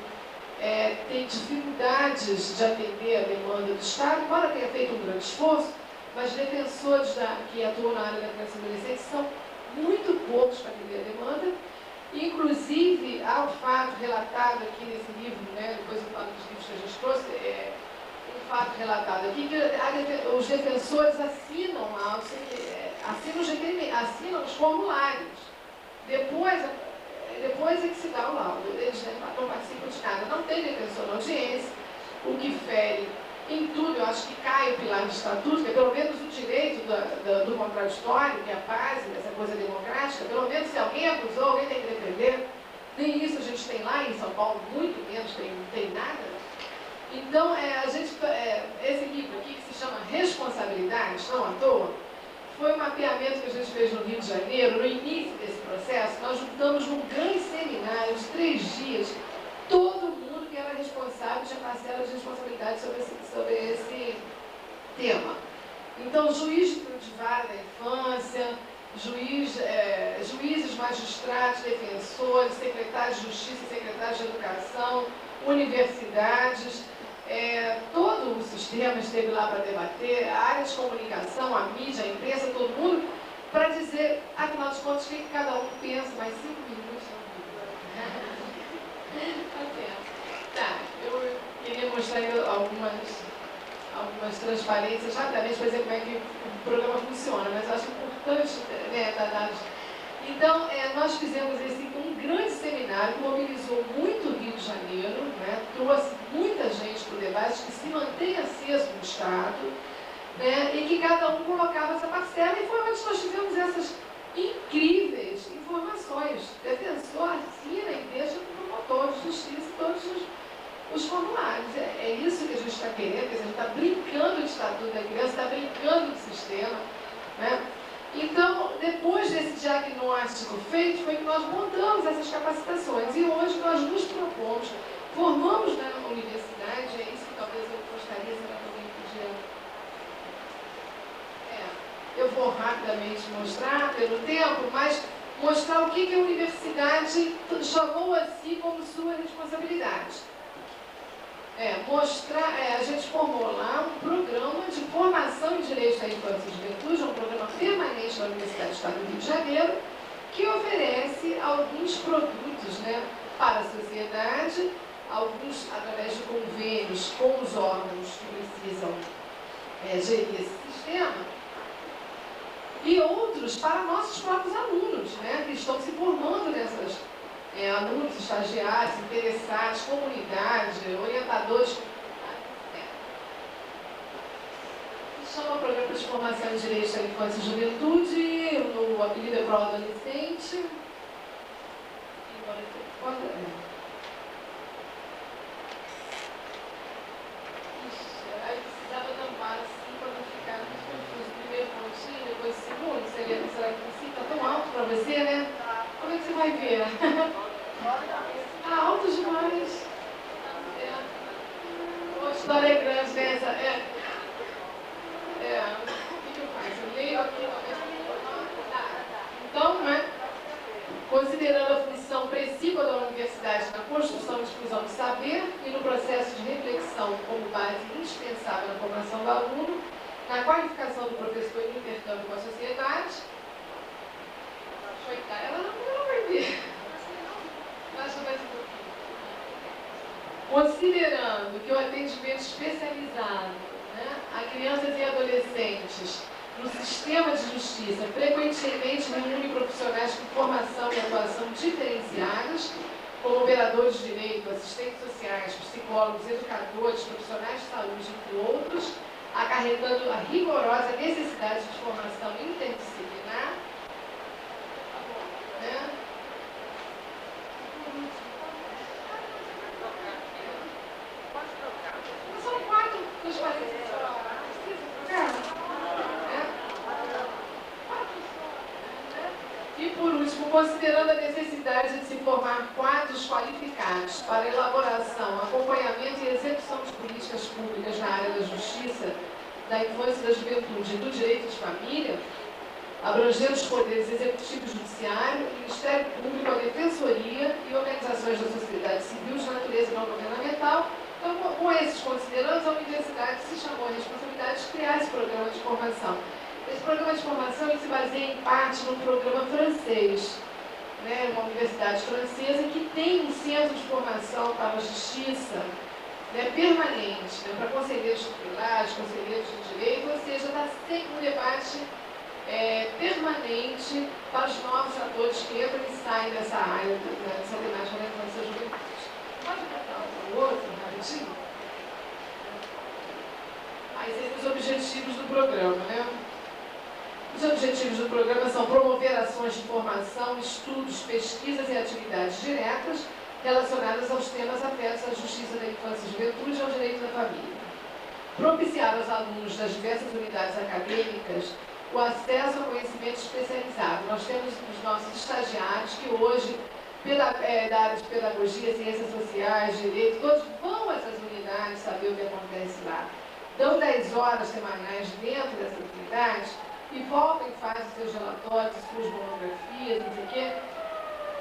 tem dificuldades de atender a demanda do Estado, embora tenha feito um grande esforço, mas defensores que atuam na área da criança e adolescente são muito poucos para atender a demanda. Inclusive, há um fato relatado aqui nesse livro, né, depois eu falo dos livros que a gente trouxe, um fato relatado aqui, que os defensores assinam assinam os formulários. Depois é que se dá o laudo, eles não participam de nada, não tem defensor na audiência, o que fere em tudo. Eu acho que cai o pilar do estatuto, que é pelo menos o direito do contraditório, que é a base dessa coisa democrática. Pelo menos se alguém acusou, alguém tem que defender, Nem isso a gente tem lá em São Paulo, muito menos, tem nada. Então, esse livro aqui, que se chama Responsabilidades, não à toa, foi um mapeamento que a gente fez no Rio de Janeiro. No início desse processo, nós juntamos num grande seminário, de 3 dias, todo mundo que era responsável, tinha parcela de responsabilidade sobre esse tema. Então, juiz de vara da infância, juízes, magistrados, defensores, secretários de justiça, secretários de educação, universidades, todo o sistema esteve lá para debater, a área de comunicação, a mídia, a imprensa, todo mundo, para dizer, afinal de contas, o que cada um pensa. Mais 5 minutos. Tá, eu queria mostrar algumas transparências rapidamente para dizer como é que o programa funciona, mas eu acho importante, né, dados. Então, nós fizemos um grande seminário que mobilizou muito o Rio de Janeiro, né, trouxe muita gente para o debate, que se mantém aceso no Estado, né, e que cada um colocava essa parcela, e foi onde nós tivemos essas incríveis informações. Defensor, assina e deixa para o promotor de justiça e todos os formulários. É isso que a gente está querendo, quer dizer, a gente está brincando de Estatuto da Criança, está brincando de sistema, né? Então, depois desse diagnóstico feito, foi que nós montamos essas capacitações. E hoje nós nos propomos, formamos na universidade, é isso que talvez eu gostaria, se alguém podia... Eu vou rapidamente mostrar, pelo tempo, mas mostrar o que a universidade chamou a si como sua responsabilidade. A gente formou lá um programa de formação em direitos da infância e juventude, um programa permanente da Universidade do Estado do Rio de Janeiro, que oferece alguns produtos, né, para a sociedade, alguns através de convênios com os órgãos que precisam gerir esse sistema, e outros para nossos próprios alunos, né, que estão se formando nessas alunos, estagiários, interessados, comunidade, orientadores. Chama Programa de Formação em Direitos da Infância e Juventude, o apelido é pró-adolescente. Aí precisava tampar assim para não ficar muito confuso. Primeiro pontinho, depois segundo. Será que assim está tão alto para você, né? Como é que você vai ver? Alto demais. A história é grande, né? O que eu faço? Eu leio aqui. Então, né? Considerando a função principal da universidade na construção e difusão do saber e no processo de reflexão como base indispensável na formação do aluno, na qualificação do professor e no intercâmbio com a sociedade. Ela não vai ver. Baixa mais um pouquinho. Considerando que o atendimento especializado, né, a crianças e adolescentes no sistema de justiça frequentemente reúne profissionais com formação e atuação diferenciadas, como operadores de direito, assistentes sociais, psicólogos, educadores, profissionais de saúde, entre outros, acarretando a rigorosa necessidade de formação interdisciplinar, né? São 4 transparências. E por último, considerando a necessidade de se formar quadros qualificados para elaboração, acompanhamento e execução de políticas públicas na área da justiça, da infância e da juventude e do direito de família, abrangendo os poderes executivo e judiciário, o Ministério Público, a Defensoria e organizações da sociedade civil de natureza não governamental. Então, com esses considerandos, a universidade se chamou a responsabilidade de criar esse programa de formação. Esse programa de formação ele se baseia em parte num programa francês, né, uma universidade francesa que tem um centro de formação para a justiça, né, permanente, né, para conselheiros tutelares, conselheiros de direito, ou seja, está sempre um debate permanente para os novos atores que entram e saem dessa área, dessa temática da infância e juventude. Pode botar um outro, rapidinho? Aí seriam os objetivos do programa, né? Os objetivos do programa são promover ações de formação, estudos, pesquisas e atividades diretas relacionadas aos temas afetos à justiça da infância e juventude e ao direito da família. Propiciar aos alunos das diversas unidades acadêmicas o acesso ao conhecimento especializado. Nós temos os nossos estagiários que hoje, da área de pedagogia, ciências sociais, direito, todos vão a essas unidades saber o que acontece lá. Dão 10 horas semanais dentro dessas unidades e voltam e fazem seus relatórios, suas monografias, não sei o quê,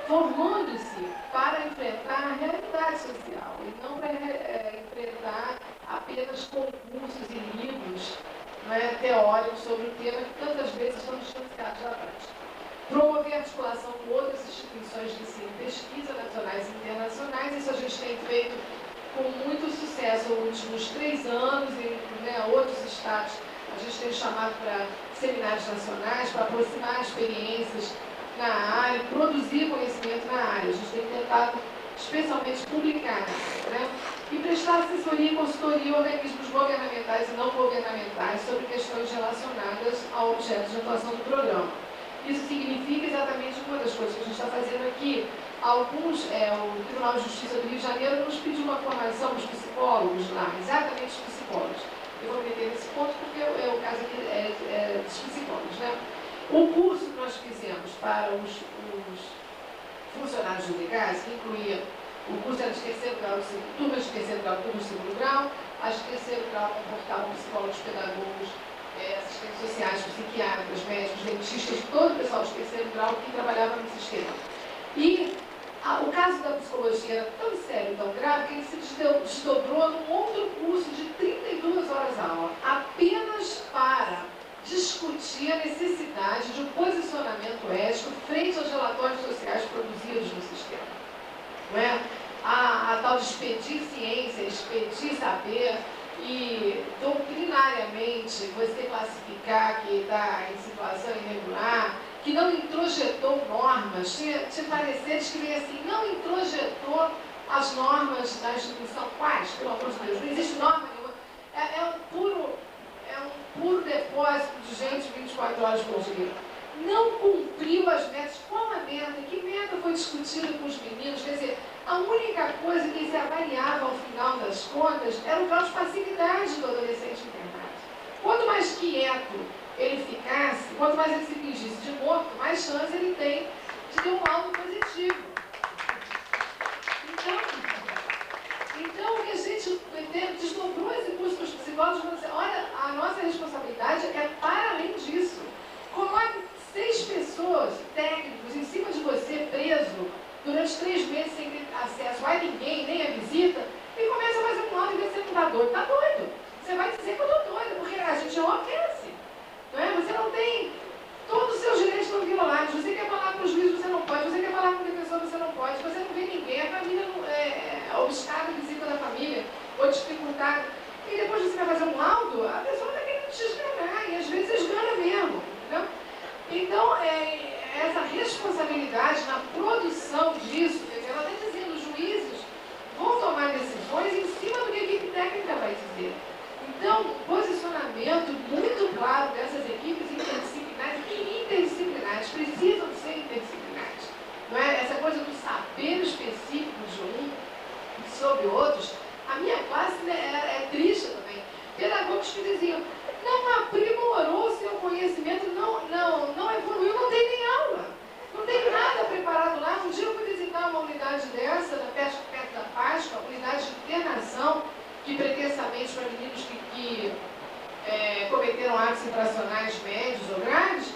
formando-se para enfrentar a realidade social e não para enfrentar apenas concursos e livros, não é, teóricos sobre o tema que tantas vezes estão distanciados da prática. Promover a articulação com outras instituições de ensino e pesquisa nacionais e internacionais. Isso a gente tem feito com muito sucesso nos últimos 3 anos e, né, outros estados. A gente tem chamado para seminários nacionais, para aproximar experiências na área, produzir conhecimento na área. A gente tem tentado, especialmente, publicar, né? E prestar assessoria e consultoria a organismos governamentais e não governamentais sobre questões relacionadas ao objeto de atuação do programa. Isso significa exatamente uma das coisas que a gente está fazendo aqui. O Tribunal de Justiça do Rio de Janeiro nos pediu uma formação para os psicólogos lá, exatamente os psicólogos. Eu vou meter nesse ponto porque o caso aqui é dos psicólogos, né? O curso que nós fizemos para os funcionários judiciais, que incluía o curso era de terceiro grau, turmas de terceiro grau, turmas de segundo grau, as de terceiro grau comportavam psicólogos, pedagogos, assistentes sociais, psiquiatras, médicos, dentistas, todo o pessoal de terceiro grau que trabalhava no sistema. E o caso da psicologia era tão sério, tão grave, que ele se desdobrou num outro curso de 32 horas a aula, apenas para discutir a necessidade de um posicionamento ético frente aos relatórios sociais produzidos no sistema. Não é? A tal de expedir ciência, expedir saber e doutrinariamente você classificar que está em situação irregular, que não introjetou normas, tinha pareceres que vem assim, não introjetou as normas da instituição. Quais? Pelo amor de Deus, não existe norma nenhuma. É um puro depósito de gente 24 horas por dia. Não cumpriu as metas. Qual a meta? Que meta foi discutida com os meninos? Quer dizer, a única coisa que se avaliava ao final das contas era o grau de passividade do adolescente internado. Quanto mais quieto ele ficasse, quanto mais ele se fingisse de morto, mais chance ele tem de ter um laudo positivo. Então o que a gente desdobrou esse curso para os psicólogos, falando assim, olha, a nossa responsabilidade é para além disso. Coloque 6 pessoas, técnicos, em cima de você, preso, durante 3 meses sem ter acesso a ninguém, nem a visita, e começa a fazer um laudo e vê se você não está doido. Está doido. Você vai dizer que eu estou doida, porque a gente enlouquece. Não é? Você não tem... Todos os seus direitos estão violados. Você quer falar com o juiz, você não pode. Você quer falar com o defensor, você não pode. Você não vê ninguém. A família não obstáculo a visita da família, ou dificultar. E depois você vai fazer um laudo, a pessoa está querendo te esganar. E às vezes esgana mesmo. Entendeu? Então, essa responsabilidade na produção disso, quer dizer, ela está dizendo, os juízes vão tomar decisões em cima do que a equipe técnica vai dizer. Então, um posicionamento muito claro dessas equipes interdisciplinares e interdisciplinares, precisam ser interdisciplinares. Não é? Essa coisa do saber específico de um sobre outros, a minha classe, né, é triste também. Pedagogos que diziam, não aprimorou o seu conhecimento, não evoluiu, não tem nem aula. Não tem nada preparado lá. Um dia eu fui visitar uma unidade dessa, perto da Páscoa, unidade de internação, que pretensamente para meninos que cometeram atos infracionais médios ou graves,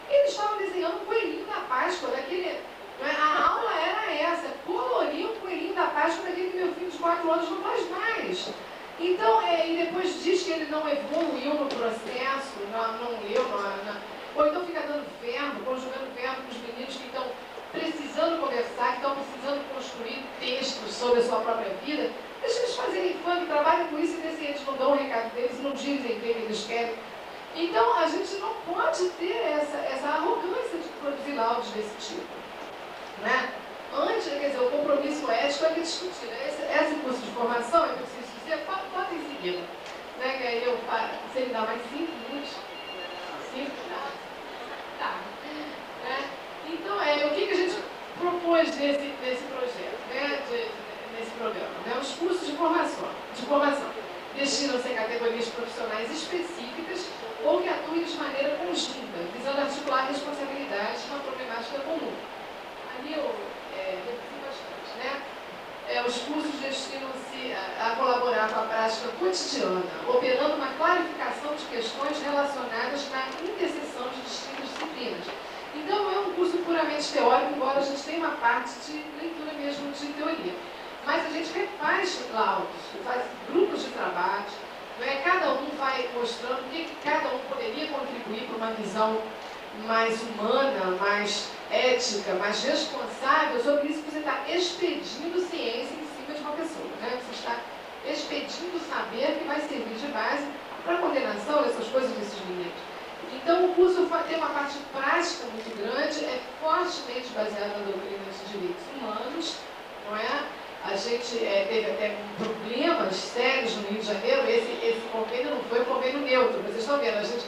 eles estavam desenhando um coelhinho da Páscoa, daquele... A aula era essa, colorir um coelhinho da Páscoa daquele que meu filho de 4 anos não faz mais. Então, e depois diz que ele não evoluiu no processo, não leu, ou então fica dando verbo, conjugando verbo com os meninos que estão precisando conversar, que estão precisando construir textos sobre a sua própria vida. Deixa eles fazerem fã, trabalhem com isso e ver se eles não dão o recado deles, não dizem o que eles querem. Então, a gente não pode ter essa arrogância de produzir laudos desse tipo. Né? Antes, quer dizer, o compromisso ético é que discutir. Né? Esse curso de formação, eu preciso dizer, bota em seguida. Né? Que aí se ele dá mais 5 minutos. 5, depois desse projeto, né, nesse programa, né, os cursos de formação destinam-se a categorias profissionais específicas ou que atuem de maneira conjunta, visando articular responsabilidades com a problemática comum. Ali eu reduzi bastante, né? Os cursos destinam-se a colaborar com a prática cotidiana, operando uma clarificação de questões relacionadas na interseção de distintas disciplinas. Então, não é um curso puramente teórico, embora a gente tenha uma parte de leitura mesmo de teoria. Mas a gente refaz laudos, faz grupos de trabalho, né? Cada um vai mostrando o que cada um poderia contribuir para uma visão mais humana, mais ética, mais responsável. Sobre isso você está expedindo ciência em cima de uma pessoa, né? Você está expedindo saber que vai servir de base para a coordenação dessas coisas desses meninos. Então o curso tem uma parte prática muito grande, é fortemente baseado na doutrina dos direitos humanos, não é? A gente teve até problemas sérios no Rio de Janeiro. Esse convênio não foi um convênio neutro, vocês estão vendo, a gente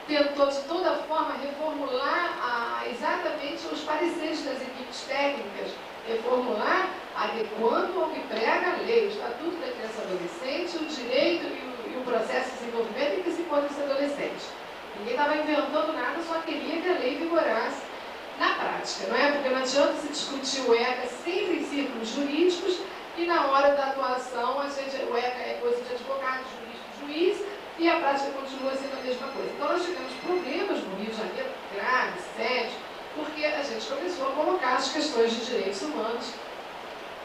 tentou de toda forma reformular exatamente os pareceres das equipes técnicas, reformular adequando ao que prega a lei, o Estatuto da Criança e Adolescente, o direito e o processo de desenvolvimento em que se encontra esse adolescente. Ninguém estava inventando nada, só queria que a lei vigorasse na prática, não é? Porque não adianta se discutir o ECA sempre em círculos jurídicos e na hora da atuação o ECA é coisa de advogado, jurídico, juiz, e a prática continua sendo a mesma coisa. Então nós tivemos problemas no Rio de Janeiro, graves, sérios, porque a gente começou a colocar as questões de direitos humanos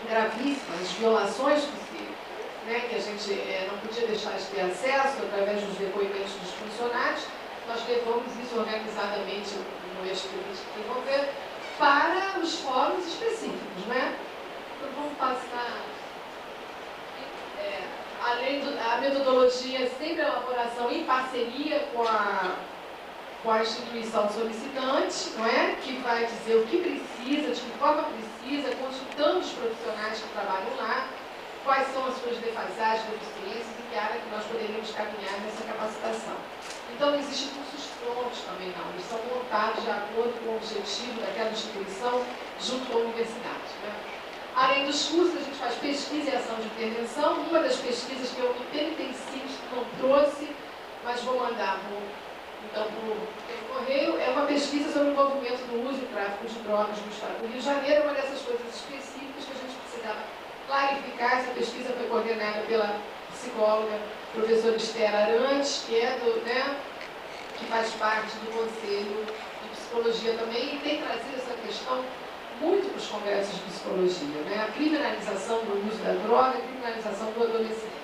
gravíssimas, violações possíveis, né, que a gente não podia deixar de ter acesso através dos depoimentos dos funcionários. Nós levamos isso organizadamente no eixo que a gente desenvolver para os fóruns específicos, né? Então vamos passar. Além da metodologia, sempre a elaboração em parceria com a instituição solicitante, não é? Que vai dizer o que precisa, de que forma precisa, consultando os profissionais que trabalham lá, quais são as suas defasagens, deficiências e que área que nós poderíamos caminhar nessa capacitação. Então, não existem cursos prontos também, não. Eles são montados de acordo com o objetivo daquela instituição junto com a universidade, né? Além dos cursos, a gente faz pesquisa e ação de intervenção. Uma das pesquisas que eu me penitencio, não trouxe, mas vou mandar pelo correio, é uma pesquisa sobre o envolvimento do uso e tráfico de drogas no estado do Rio de Janeiro. Uma dessas coisas específicas que a gente precisava clarificar. Essa pesquisa foi coordenada pela psicóloga professora Esther Arantes, que que faz parte do Conselho de Psicologia também, e tem trazido essa questão muito para os congressos de psicologia, né? A criminalização do uso da droga, a criminalização do adolescente.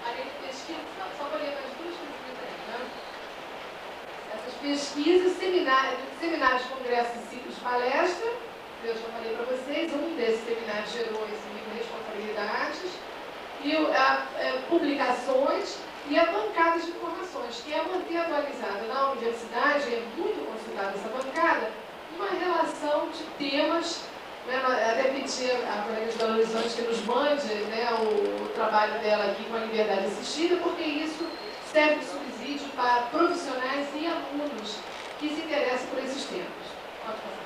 Além de pesquisa, só vou ler mais duas coisas aí, né? Essas pesquisas, seminários, congressos e ciclos de palestra, eu já falei para vocês, um desses seminários gerou esse livro Responsabilidades, e publicações e a bancada de informações, que é manter atualizada na universidade, é muito consultada essa bancada, uma relação de temas, né? Até pedir a colega de Belo Horizonte que nos mande, né, o trabalho dela aqui com a liberdade assistida, porque isso serve de subsídio para profissionais e alunos que se interessam por esses temas. Pode passar.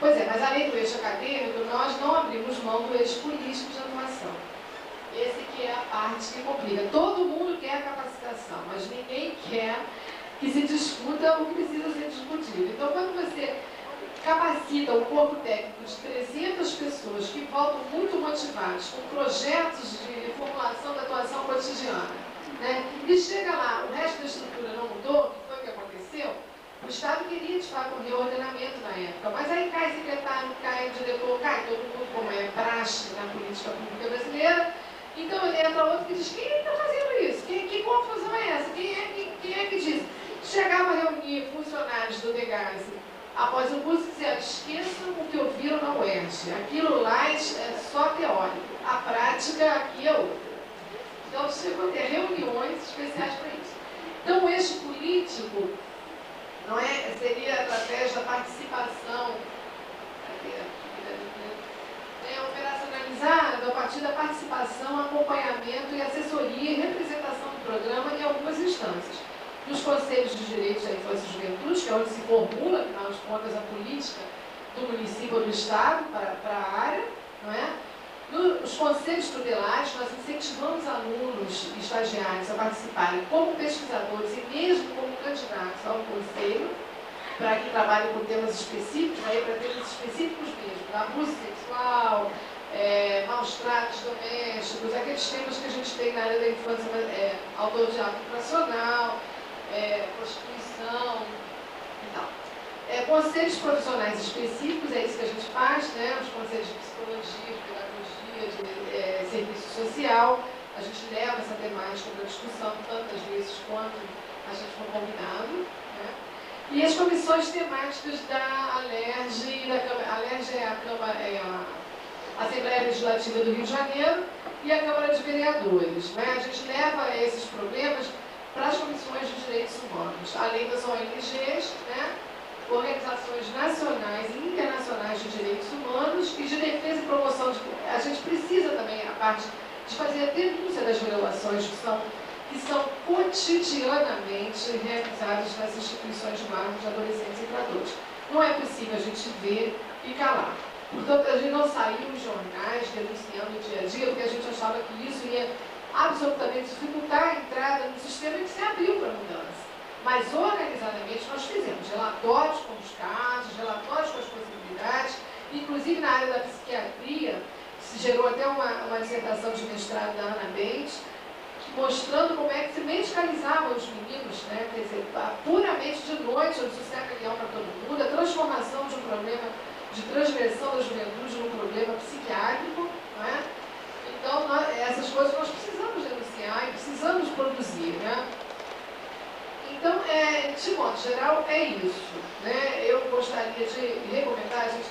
Pois é, mas além do eixo acadêmico, nós não abrimos mão do eixo político de atuação. Esse que é a parte que complica. Todo mundo quer capacitação, mas ninguém quer que se discuta o que precisa ser discutido. Então, quando você capacita um corpo técnico de 300 pessoas que voltam muito motivados, com projetos de formulação da atuação cotidiana, né? E chega lá, o resto da estrutura não mudou, que foi o que aconteceu, o Estado queria, de fato, um reordenamento na época, mas aí cai secretário, cai diretor, cai todo mundo, como é praxe na política pública brasileira. Então entra outro que diz, quem está fazendo isso? Que confusão é essa? Quem é que diz? Chegava a reunir funcionários do DEGAS após o curso e disseram, esqueçam o que ouviram na UERJ. Aquilo lá é só teórico. A prática aqui é outra. Então chegou a ter reuniões especiais para isso. Então o eixo político não é, seria através da participação operacionalizada, a partir partir da participação, acompanhamento e assessoria e representação do programa em algumas instâncias. Nos Conselhos de Direitos da Infância e Juventude, que é onde se formula, afinal de contas, a política do município ou do Estado para a área, não é? Nos conselhos tutelares, nós incentivamos alunos e estagiários a participarem como pesquisadores e mesmo como candidatos ao conselho, para que trabalhem com temas específicos, para temas específicos mesmo, abuso sexual, maus tratos domésticos, aqueles temas que a gente tem na área da infância, autoridade infracional, prostituição e tal. Conselhos profissionais específicos, é isso que a gente faz, né? Os conselhos de psicologia, de pedagogia, de serviço social, a gente leva essa temática para discussão tantas vezes quanto a gente for convidado, né? E as comissões temáticas da ALERJ, a ALERJ é a Assembleia Legislativa do Rio de Janeiro e a Câmara de Vereadores, né? A gente leva esses problemas para as comissões de direitos humanos, além das ONGs, né? Organizações nacionais e internacionais de direitos humanos e de defesa e promoção. A gente precisa também, a parte de fazer a denúncia das violações que são cotidianamente realizadas nas instituições de marcos de adolescentes e infratores. Não é possível a gente ver e calar. Portanto, a gente não saiu em jornais denunciando o dia a dia, porque a gente achava que isso ia absolutamente dificultar a entrada no sistema que se abriu para a mudança. Mas, organizadamente, nós fizemos relatórios com os casos, relatórios com as possibilidades, inclusive na área da psiquiatria, se gerou até uma dissertação de mestrado da Ana Bentes, mostrando como é que se medicalizavam os meninos, né? Quer dizer, puramente de noite, o sossego legal para todo mundo, a transformação de um problema de transgressão da juventude num problema psiquiátrico, não é? Então, essas coisas nós precisamos denunciar e precisamos produzir, né? Então, de modo geral, é isso, né? Eu gostaria de recomendar, gente,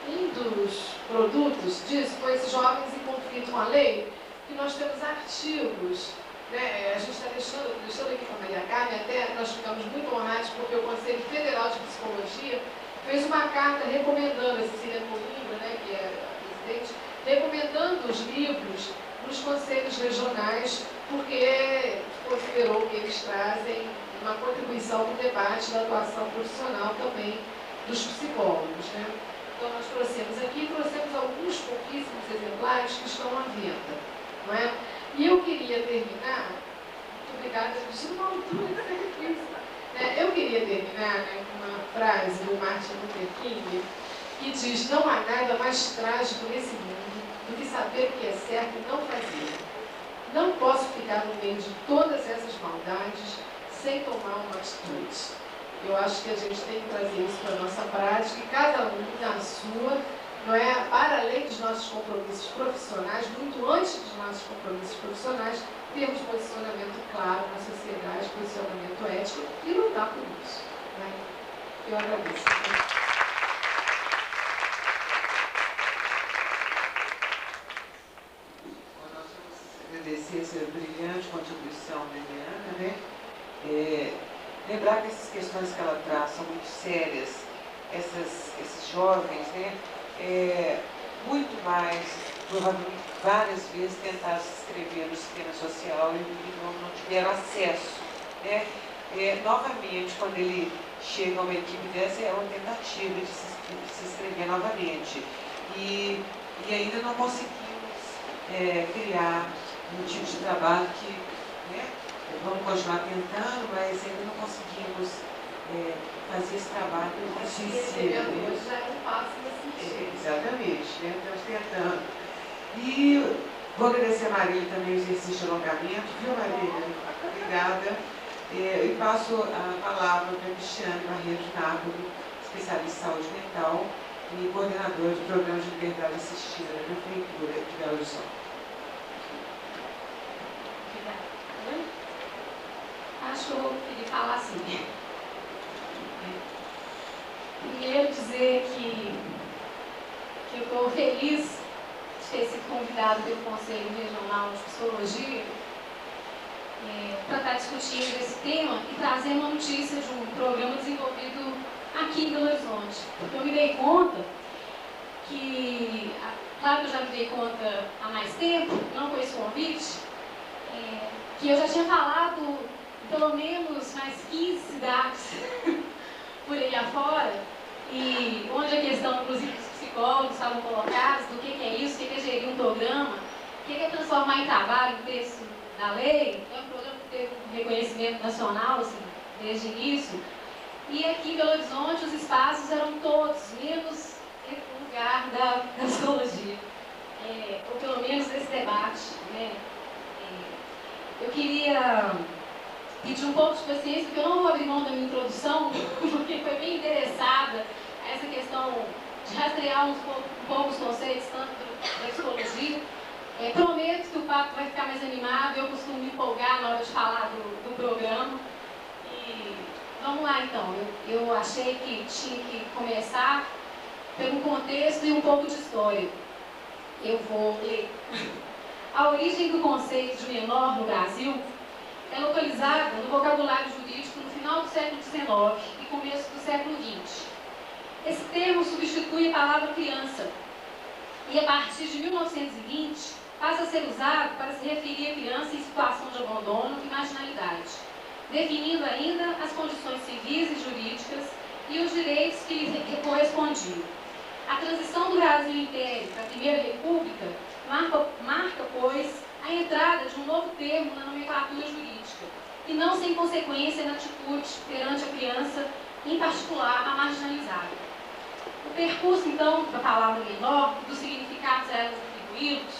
um dos produtos disso foi esses Jovens em Conflito com a Lei, que nós temos artigos, né? A gente está deixando aqui com a Maria Carmen, até nós ficamos muito honrados porque o Conselho Federal de Psicologia fez uma carta recomendando, a Cecília Coimbra, né, que é a presidente, recomendando os livros nos conselhos regionais, porque considerou que eles trazem uma contribuição para o debate da atuação profissional também dos psicólogos, né? Então, nós trouxemos alguns pouquíssimos exemplares que estão à venda, não é? E eu queria terminar, muito obrigada, de uma altura difícil, né? Eu queria terminar, né, com uma frase do Martin Luther King, que diz: não há nada mais trágico nesse mundo do que saber o que é certo e não fazer. Não posso ficar no meio de todas essas maldades sem tomar uma atitude. Eu acho que a gente tem que trazer isso para a nossa prática e cada um na sua, não é? Para além dos nossos compromissos profissionais, muito antes dos nossos compromissos profissionais, termos posicionamento claro na sociedade, posicionamento ético e lutar por isso, né? Eu agradeço. Agradecer essa brilhante contribuição da Eliana, né? Lembrar que essas questões que ela traz são muito sérias, esses jovens, né? Muito mais, provavelmente várias vezes tentaram se inscrever no sistema social e não tiveram acesso, né? Novamente, quando ele chega a uma equipe dessa, é uma tentativa de se inscrever novamente. E ainda não conseguimos criar um tipo de trabalho que, né, vamos continuar tentando, mas ainda não conseguimos fazer esse trabalho sincero. Já é um passo nesse sentido. Exatamente, né? Estamos tentando. E vou agradecer a Marília também o exercício de alongamento, viu, Marília? Obrigada. E passo a palavra para a Cristiane Barreto Nápoles, especialista em saúde mental e coordenadora do Programa de Liberdade Assistida da Prefeitura de Belo Horizonte. Acho que eu vou querer falar assim. Primeiro dizer que eu estou feliz de ter sido convidado pelo Conselho Regional de Psicologia para estar discutindo esse tema e trazer uma notícia de um programa desenvolvido aqui em Belo Horizonte. Porque eu me dei conta que claro que eu já me dei conta há mais tempo, não com esse convite, que eu já tinha falado pelo menos mais 15 cidades por aí afora, e onde a questão, inclusive, dos psicólogos estavam colocados, do que é isso, o que é gerir um programa, o que é transformar em trabalho o texto da lei. É um programa que teve um reconhecimento nacional, assim, desde o início. E aqui em Belo Horizonte os espaços eram todos, menos o lugar da psicologia, ou pelo menos desse debate, né? Eu queria pedir um pouco de paciência, porque eu não vou abrir mão da minha introdução, porque foi bem interessada a essa questão de rastrear um pouco os conceitos, tanto da psicologia. Prometo que o papo vai ficar mais animado, eu costumo me empolgar na hora de falar do programa. E vamos lá então, eu achei que tinha que começar pelo contexto e um pouco de história. Eu vou ler. A origem do conceito de menor no Brasil é localizada no vocabulário jurídico no final do século XIX e começo do século XX. Esse termo substitui a palavra criança e, a partir de 1920, passa a ser usado para se referir a criança em situação de abandono e marginalidade, definindo ainda as condições civis e jurídicas e os direitos que lhe correspondiam. A transição do Brasil Império para a Primeira República marca, pois, a entrada de um novo termo na nomenclatura jurídica, e não sem consequência na atitude perante a criança, em particular a marginalizada. O percurso, então, da palavra menor e dos significados a elas atribuídos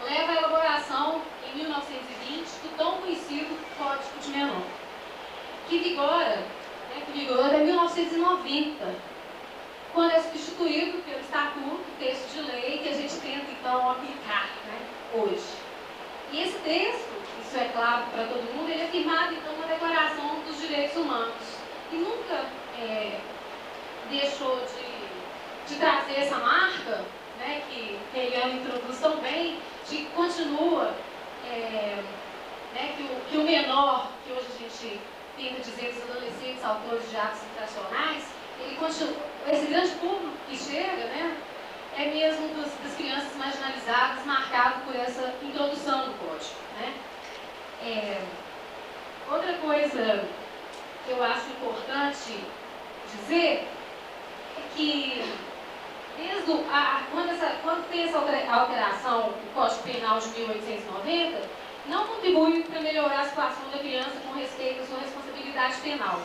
leva à elaboração, em 1920, do tão conhecido Código de Menor, que vigora até 1990, quando é substituído pelo Estatuto, texto de lei que a gente tenta, então, aplicar, né, hoje. E esse texto, isso é claro para todo mundo, ele é firmado, então, na Declaração dos Direitos Humanos. E nunca deixou de trazer essa marca, né, que a Eliane introduz tão bem, de que continua, que o menor, que hoje a gente tenta dizer dos adolescentes autores de atos infracionais, ele continua, esse grande público que chega, né, é mesmo das crianças marginalizadas, marcado por essa introdução do código, né. Outra coisa que eu acho importante dizer é que quando tem essa alteração do Código Penal de 1890, não contribui para melhorar a situação da criança com respeito à sua responsabilidade penal.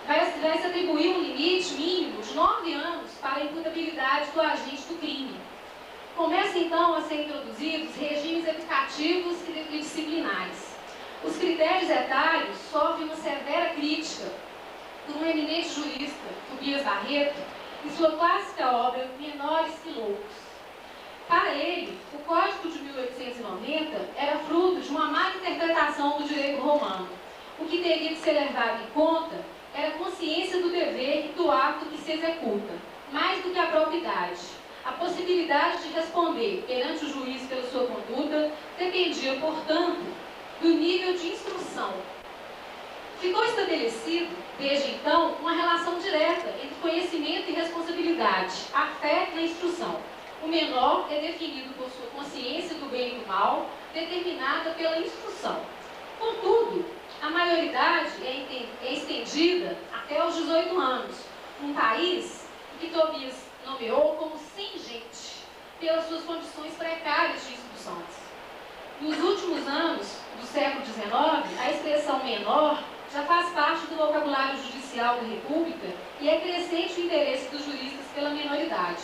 Vai se atribuir um limite mínimo de 9 anos para a imputabilidade do agente do crime. Começam então a ser introduzidos regimes educativos e disciplinares. Os critérios etários sofrem uma severa crítica por um eminente jurista, Tobias Barreto, em sua clássica obra Menores que Loucos. Para ele, o Código de 1890 era fruto de uma má interpretação do direito romano. O que teria de ser levado em conta era a consciência do dever e do ato que se executa, mais do que a própria idade. A possibilidade de responder perante o juiz pela sua conduta dependia, portanto, do nível de instrução. Ficou estabelecido, desde então, uma relação direta entre conhecimento e responsabilidade, a fé na instrução. O menor é definido por sua consciência do bem e do mal, determinada pela instrução. Contudo, a maioridade é estendida até os 18 anos, num país que Tobias nomeou como sem gente, pelas suas condições precárias de instruções. Nos últimos anos do século XIX, a expressão menor já faz parte do vocabulário judicial da República e é crescente o interesse dos juristas pela menoridade.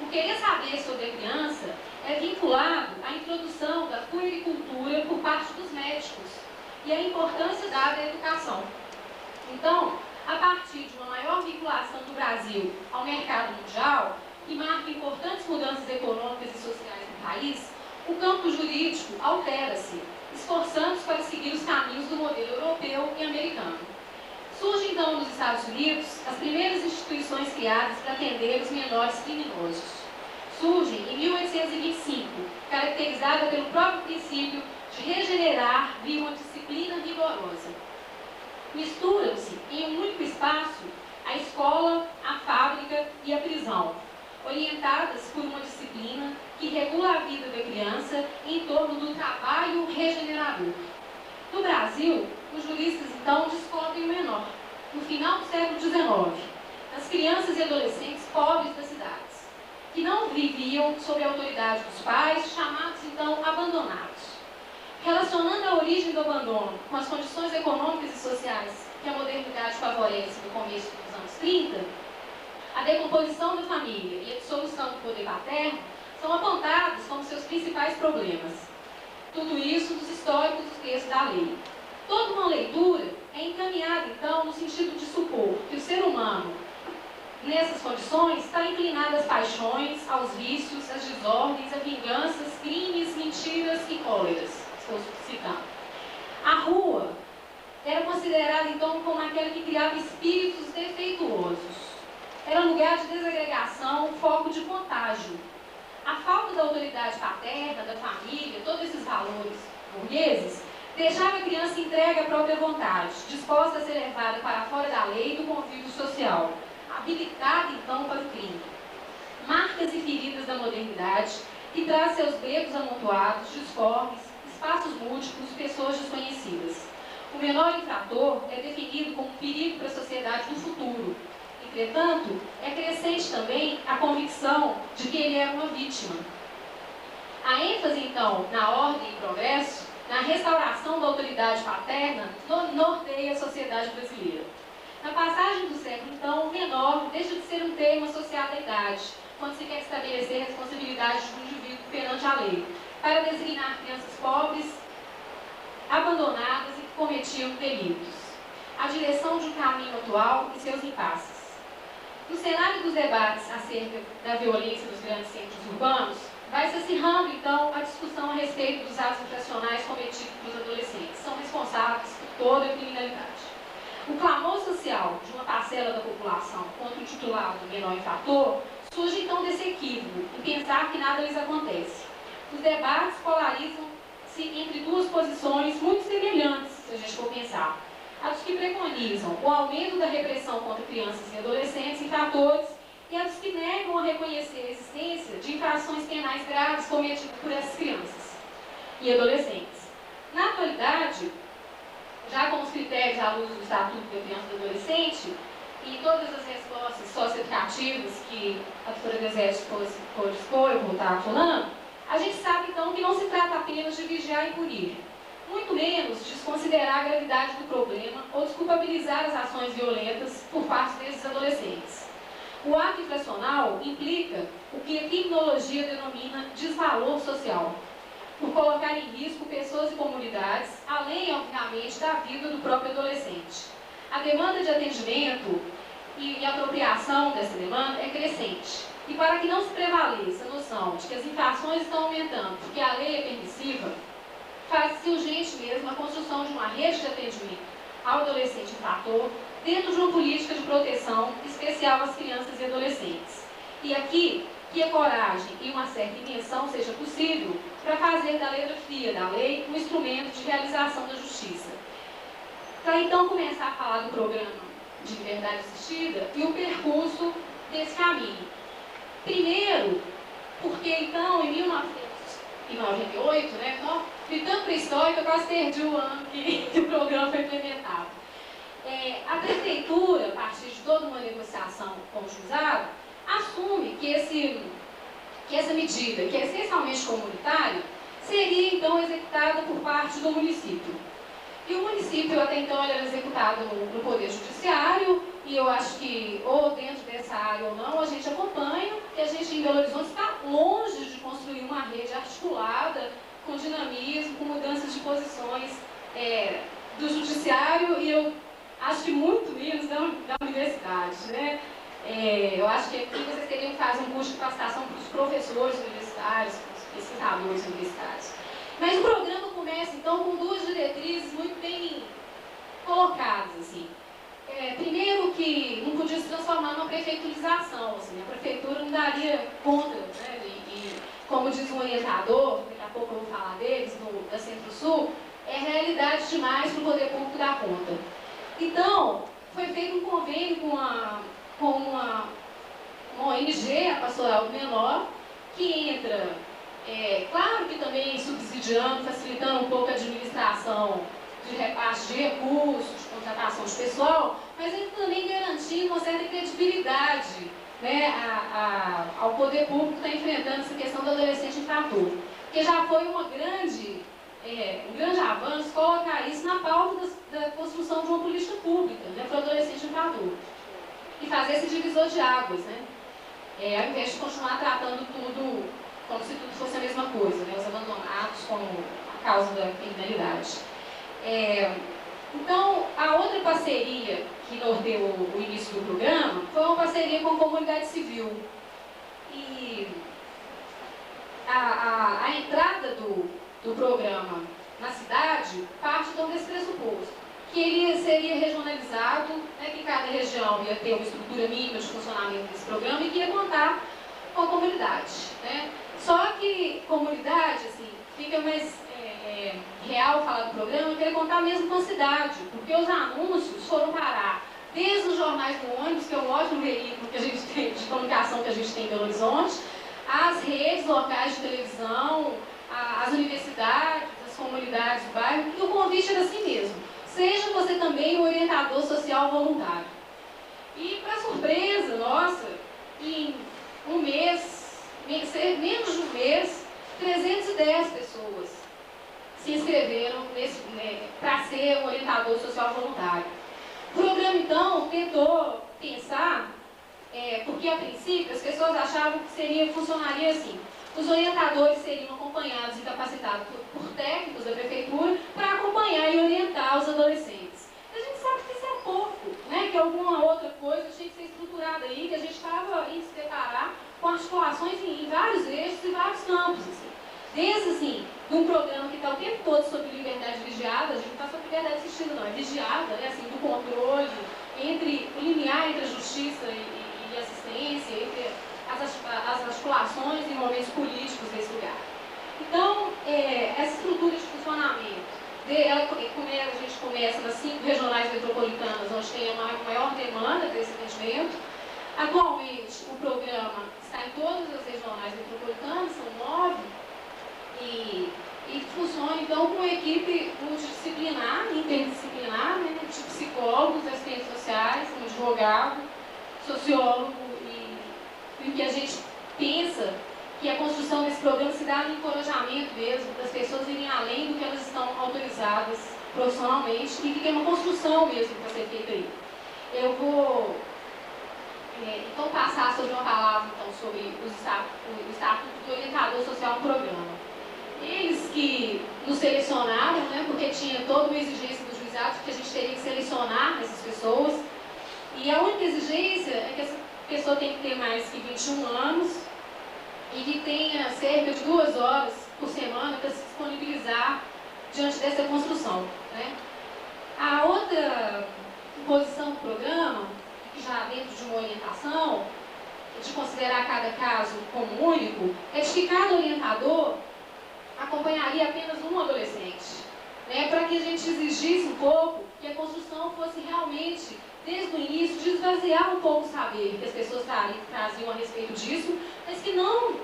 O querer saber sobre a criança é vinculado à introdução da puericultura por parte dos médicos e à importância dada à educação. Então, a partir de uma maior vinculação do Brasil ao mercado mundial, que marca importantes mudanças econômicas e sociais no país, o campo jurídico altera-se, esforçando-se para seguir os caminhos do modelo europeu e americano. Surgem, então, nos Estados Unidos, as primeiras instituições criadas para atender os menores criminosos. Surgem em 1825, caracterizada pelo próprio princípio de regenerar via uma disciplina rigorosa. Misturam-se em um único espaço a escola, a fábrica e a prisão. orientadas por uma disciplina que regula a vida da criança em torno do trabalho regenerador. No Brasil, os juristas então descobrem o menor, no final do século XIX, nas crianças e adolescentes pobres das cidades, que não viviam sob a autoridade dos pais, chamados então abandonados. Relacionando a origem do abandono com as condições econômicas e sociais que a modernidade favorece no começo dos anos 30, a decomposição da família e a dissolução do poder paterno são apontados como seus principais problemas. Tudo isso dos históricos dos textos da lei. Toda uma leitura é encaminhada, então, no sentido de supor que o ser humano, nessas condições, está inclinado às paixões, aos vícios, às desordens, a vinganças, crimes, mentiras e cóleras. Estou citando. A rua era considerada, então, como aquela que criava espíritos defeituosos. Era lugar de desagregação, foco de contágio. A falta da autoridade paterna, da família, todos esses valores burgueses, deixava a criança entregue à própria vontade, disposta a ser levada para fora da lei e do convívio social, habilitada, então, para o crime. Marcas e feridas da modernidade, que traz seus becos amontoados, disformes, espaços múltiplos, pessoas desconhecidas. O menor infrator é definido como um perigo para a sociedade do futuro. Entretanto, é crescente também a convicção de que ele é uma vítima. A ênfase, então, na ordem e progresso, na restauração da autoridade paterna, norteia a sociedade brasileira. Na passagem do século, então, o menor deixa de ser um termo associado à idade, quando se quer estabelecer a responsabilidade do indivíduo perante a lei, para designar crianças pobres, abandonadas e que cometiam delitos. A direção de um caminho atual e seus impasses. No cenário dos debates acerca da violência nos grandes centros urbanos, vai se acirrando, então, a discussão a respeito dos atos infracionais cometidos pelos adolescentes. São responsáveis por toda a criminalidade. O clamor social de uma parcela da população contra o titulado menor infrator surge, então, desse equívoco, em pensar que nada lhes acontece. Os debates polarizam-se entre duas posições muito semelhantes, se a gente for pensar. A dos que preconizam o aumento da repressão contra crianças e adolescentes infratores e a dos que negam a reconhecer a existência de infrações penais graves cometidas por essas crianças e adolescentes. Na atualidade, já com os critérios à luz do Estatuto da Criança e do Adolescente e todas as respostas socioeducativas que a doutora Desete pôde expor, eu vou estar falando, a gente sabe então que não se trata apenas de vigiar e punir, muito menos desconsiderar a gravidade do problema ou desculpabilizar as ações violentas por parte desses adolescentes. O ato infracional implica o que a criminologia denomina desvalor social, por colocar em risco pessoas e comunidades, além, obviamente, da vida do próprio adolescente. A demanda de atendimento e apropriação dessa demanda é crescente. E para que não se prevaleça a noção de que as infrações estão aumentando porque a lei é permissiva, faz-se urgente mesmo a construção de uma rede de atendimento ao adolescente infrator dentro de uma política de proteção especial às crianças e adolescentes. E aqui, que a coragem e uma certa invenção seja possível para fazer da letra fria da lei um instrumento de realização da justiça. Para então começar a falar do programa de liberdade assistida e o percurso desse caminho. Primeiro, porque então, em 1998, né, fui tanto pré-histórica, eu quase perdi o ano que o programa foi implementado. A prefeitura, a partir de toda uma negociação com o juizado, assume que essa medida, que é essencialmente comunitária, seria então executada por parte do município. E o município, até então, ele era executado no Poder Judiciário, e eu acho que, ou dentro dessa área ou não, a gente acompanha, e a gente em Belo Horizonte está longe de construir uma rede articulada, com dinamismo, com mudanças de posições do Judiciário, e eu acho que muito menos da universidade, né? Eu acho que aqui vocês teriam que fazer um curso de capacitação para os professores universitários, para os pesquisadores universitários. Mas o programa começa, então, com duas diretrizes muito bem colocadas, assim. Primeiro, que não podia se transformar numa prefeiturização, assim, a prefeitura não daria conta, né, e como diz um orientador, daqui a pouco eu vou falar deles, da Centro-Sul, é realidade demais para o poder público dar conta. Então, foi feito um convênio com uma ONG, a Pastoral do Menor, que entra, claro que também subsidiando, facilitando um pouco a administração de repasse de recursos, de contratação de pessoal, mas ele também garantindo uma certa credibilidade, né, ao poder público que está enfrentando essa questão do adolescente infrator. Porque já foi um grande avanço colocar isso na pauta da construção de uma política pública, né, para o adolescente infrator. E fazer esse divisor de águas, né, ao invés de continuar tratando tudo como se tudo fosse a mesma coisa, né, os abandonados como a causa da criminalidade. Então, a outra parceria que norteou o início do programa foi uma parceria com a comunidade civil. E a entrada do programa na cidade parte então desse pressuposto, que ele seria regionalizado, né, que cada região ia ter uma estrutura mínima de funcionamento desse programa e que ia contar com a comunidade, né? Só que comunidade, assim, fica mais real falar do programa, eu queria contar mesmo com a cidade, porque os anúncios foram parar desde os jornais do ônibus, que é um ótimo veículo que a gente tem, de comunicação que a gente tem em Belo Horizonte, as redes locais de televisão, as universidades, as comunidades do bairro, e o convite era assim mesmo: seja você também um orientador social voluntário. E, para surpresa nossa, em um mês, menos de um mês, 310 pessoas se inscreveram para ser um orientador social voluntário. O programa, então, tentou pensar, porque a princípio as pessoas achavam que funcionaria assim: os orientadores seriam acompanhados e capacitados por técnicos da prefeitura para acompanhar e orientar os adolescentes. A gente sabe que isso é pouco, né? Que alguma outra coisa tinha que ser estruturada aí, que a gente estava em se deparar com articulações em vários eixos e vários campos, assim. Desde, assim, de um programa que está o tempo todo sobre liberdade vigiada, a gente não está sobre liberdade assistida, não, é vigiada, né, assim, do controle, o limiar entre a justiça e assistência, entre as articulações e momentos políticos desse lugar. Então, essa estrutura de funcionamento, a gente começa nas 5 regionais metropolitanas, onde tem a maior demanda desse atendimento. Atualmente, o programa está em todas as regionais metropolitanas, são 9, e funciona, então, com uma equipe multidisciplinar, interdisciplinar, né, de psicólogos, assistentes sociais, um advogado, sociólogo, e o que a gente pensa que a construção desse programa se dá no encorajamento mesmo das pessoas irem além do que elas estão autorizadas profissionalmente, e que tem uma construção mesmo para ser feita aí. Eu vou então passar sobre uma palavra então, sobre o estatuto do orientador social no programa. Eles que nos selecionaram, né, porque tinha toda uma exigência do juizado que a gente teria que selecionar essas pessoas, e a única exigência é que essa pessoa tem que ter mais que 21 anos e que tenha cerca de 2 horas por semana para se disponibilizar diante dessa construção, né? A outra posição do programa, já dentro de uma orientação, de considerar cada caso como único, é de que cada orientador acompanharia apenas um adolescente, né, para que a gente exigisse um pouco que a construção fosse realmente, desde o início, de esvaziar um pouco o saber que as pessoas traziam a respeito disso, mas que não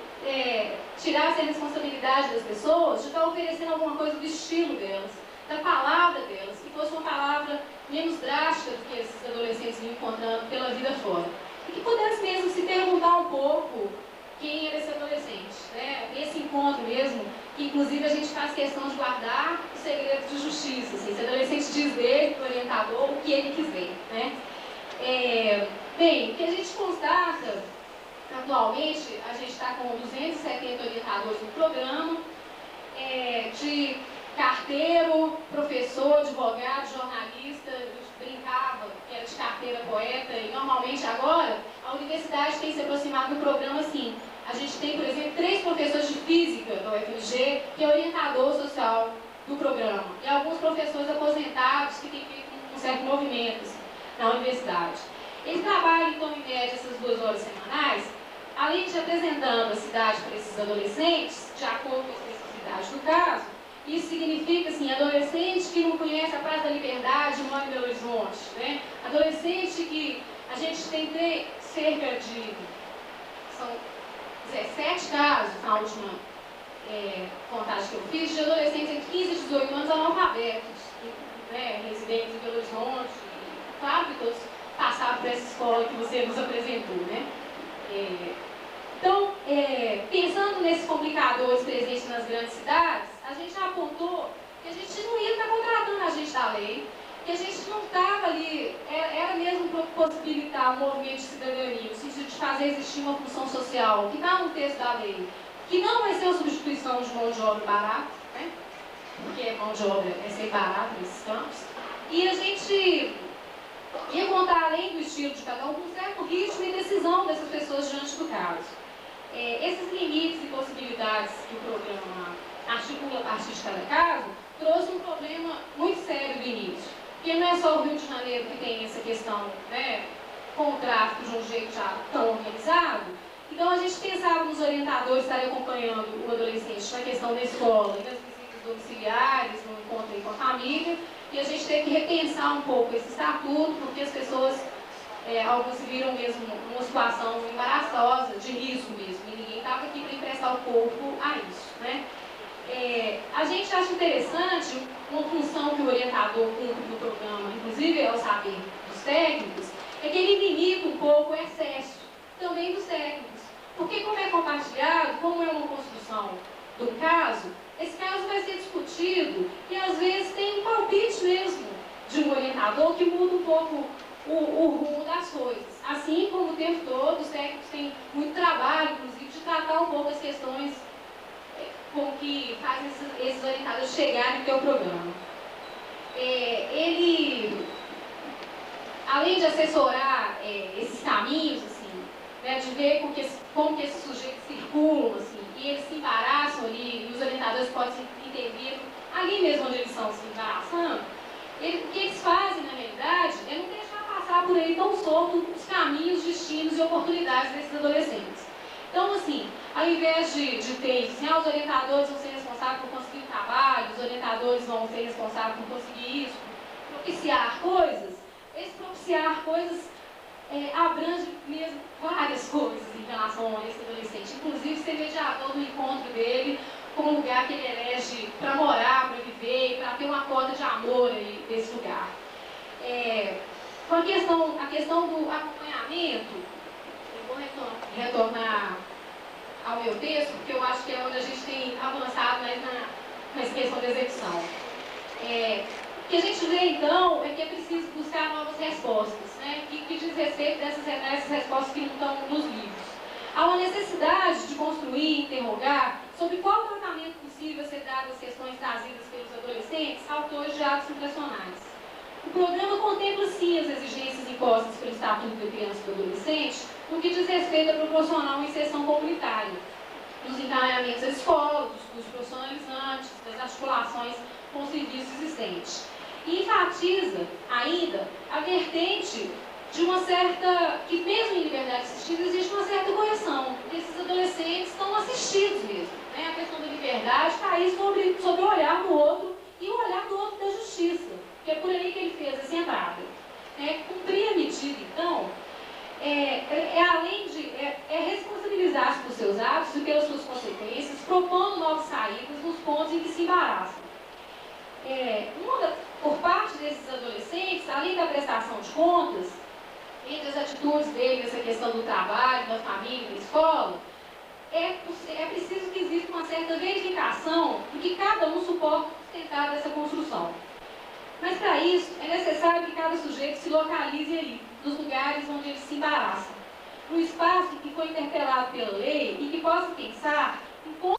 tirasse a responsabilidade das pessoas de estar oferecendo alguma coisa do estilo delas, da palavra delas, que fosse uma palavra menos drástica do que esses adolescentes vinham encontrando pela vida fora. E que pudesse mesmo se perguntar um pouco quem era esse adolescente, né? Esse encontro mesmo, que inclusive a gente faz questão de guardar os segredos de justiça, assim, se o adolescente diz dele, para o orientador, o que ele quiser, né? Bem, o que a gente constata, atualmente, a gente está com 270 orientadores no programa, de carteiro, professor, advogado, jornalista, eu brincava que era de carteira poeta, e normalmente agora a universidade tem se aproximado do programa assim. A gente tem, por exemplo, 3 professores de física da UFMG, que é orientador social do programa, e alguns professores aposentados que têm feito um certo movimento assim, na universidade. Eles trabalham, então, em média, essas 2 horas semanais, além de apresentando a cidade para esses adolescentes, de acordo com a especificidade do caso. Isso significa, assim, adolescente que não conhece a Praça da Liberdade, mora em Belo Horizonte, né? Adolescente que a gente tem cerca de são 17 casos, na última contagem que eu fiz, de adolescentes entre 15 e 18 anos analfabetos, né, residentes em Belo Horizonte. Claro que todos passaram por essa escola que você nos apresentou, né? Então, pensando nesses complicadores presentes nas grandes cidades, a gente já apontou que a gente não ia estar contratando agente da lei, que a gente não estava ali, era mesmo para possibilitar um movimento de cidadania, no sentido de fazer existir uma função social, que está no texto da lei, que não vai ser a substituição de mão de obra barata, né? Porque mão de obra é ser barata nesses campos, e a gente ia contar, além do estilo de cada um, com um certo ritmo e decisão dessas pessoas diante do caso. Esses limites e possibilidades que o programa articula a partir de cada caso, trouxe um problema muito sério do início. Porque não é só o Rio de Janeiro que tem essa questão, né, com o tráfico de um jeito já tão organizado. Então a gente pensava nos orientadores estarem acompanhando o adolescente na questão da escola, nas visitas domiciliares, no encontro aí com a família, e a gente teve que repensar um pouco esse estatuto, porque as pessoas, alguns se viram mesmo numa situação embaraçosa, de risco mesmo, e ninguém estava aqui para emprestar o corpo a isso, né? A gente acha interessante uma função que o orientador cumpre no programa, inclusive ao saber dos técnicos, é que ele limita um pouco o excesso também dos técnicos. Porque como é compartilhado, como é uma construção de um caso, esse caso vai ser discutido e às vezes tem um palpite mesmo de um orientador que muda um pouco o rumo das coisas. Assim como o tempo todo, os técnicos têm muito trabalho, inclusive, de tratar um pouco as questões com que faz esses orientadores chegarem até o programa. Ele, além de assessorar esses caminhos, assim, né, de ver como que esses sujeitos circulam, assim, e eles se embaraçam ali, e os orientadores podem se entender ali mesmo onde eles estão se embaraçando, o que eles fazem, na realidade, é não deixar passar por aí tão solto os caminhos, destinos e oportunidades desses adolescentes. Então, assim, ao invés de ter isso, os orientadores vão ser responsáveis por conseguir trabalho, os orientadores vão ser responsáveis por conseguir isso, propiciar coisas, esse propiciar coisas abrange mesmo várias coisas em relação a esse adolescente, inclusive ser mediador do encontro dele com um lugar que ele elege para morar, para viver e para ter uma cota de amor aí desse lugar. Com a questão do acompanhamento, eu vou retornar ao meu texto, porque eu acho que é onde a gente tem avançado mais nessa questão da execução. O que a gente vê, então, é que é preciso buscar novas respostas, né, que diz respeito dessas respostas que não estão nos livros. Há uma necessidade de construir e interrogar sobre qual tratamento possível ser dado às questões trazidas pelos adolescentes, autores de atos infracionais. O programa contempla, sim, as exigências impostas pelo Estatuto da Criança e do Adolescente, no que diz respeito a proporcionar uma inserção comunitária, dos encaminhamentos às escolas, dos cursos profissionalizantes, das articulações com o serviço existente. E enfatiza, ainda, a vertente de uma certa, que mesmo em liberdade assistida, existe uma certa correção. Esses adolescentes estão assistidos mesmo, né? A questão da liberdade está aí sobre o olhar do outro e o olhar do outro da justiça, que é por aí que ele fez essa entrada. Cumprir a medida, então, além de responsabilizar-se por seus atos e pelas suas consequências, propondo novas saídas nos pontos em que se embaraçam. Por parte desses adolescentes, além da prestação de contas, entre as atitudes dele nessa questão do trabalho, da família, da escola, é preciso que exista uma certa verificação do que cada um suporta sustentar dessa construção. Mas para isso, é necessário que cada sujeito se localize ali, nos lugares onde ele se embaraça, no espaço que foi interpelado pela lei e que possa pensar em como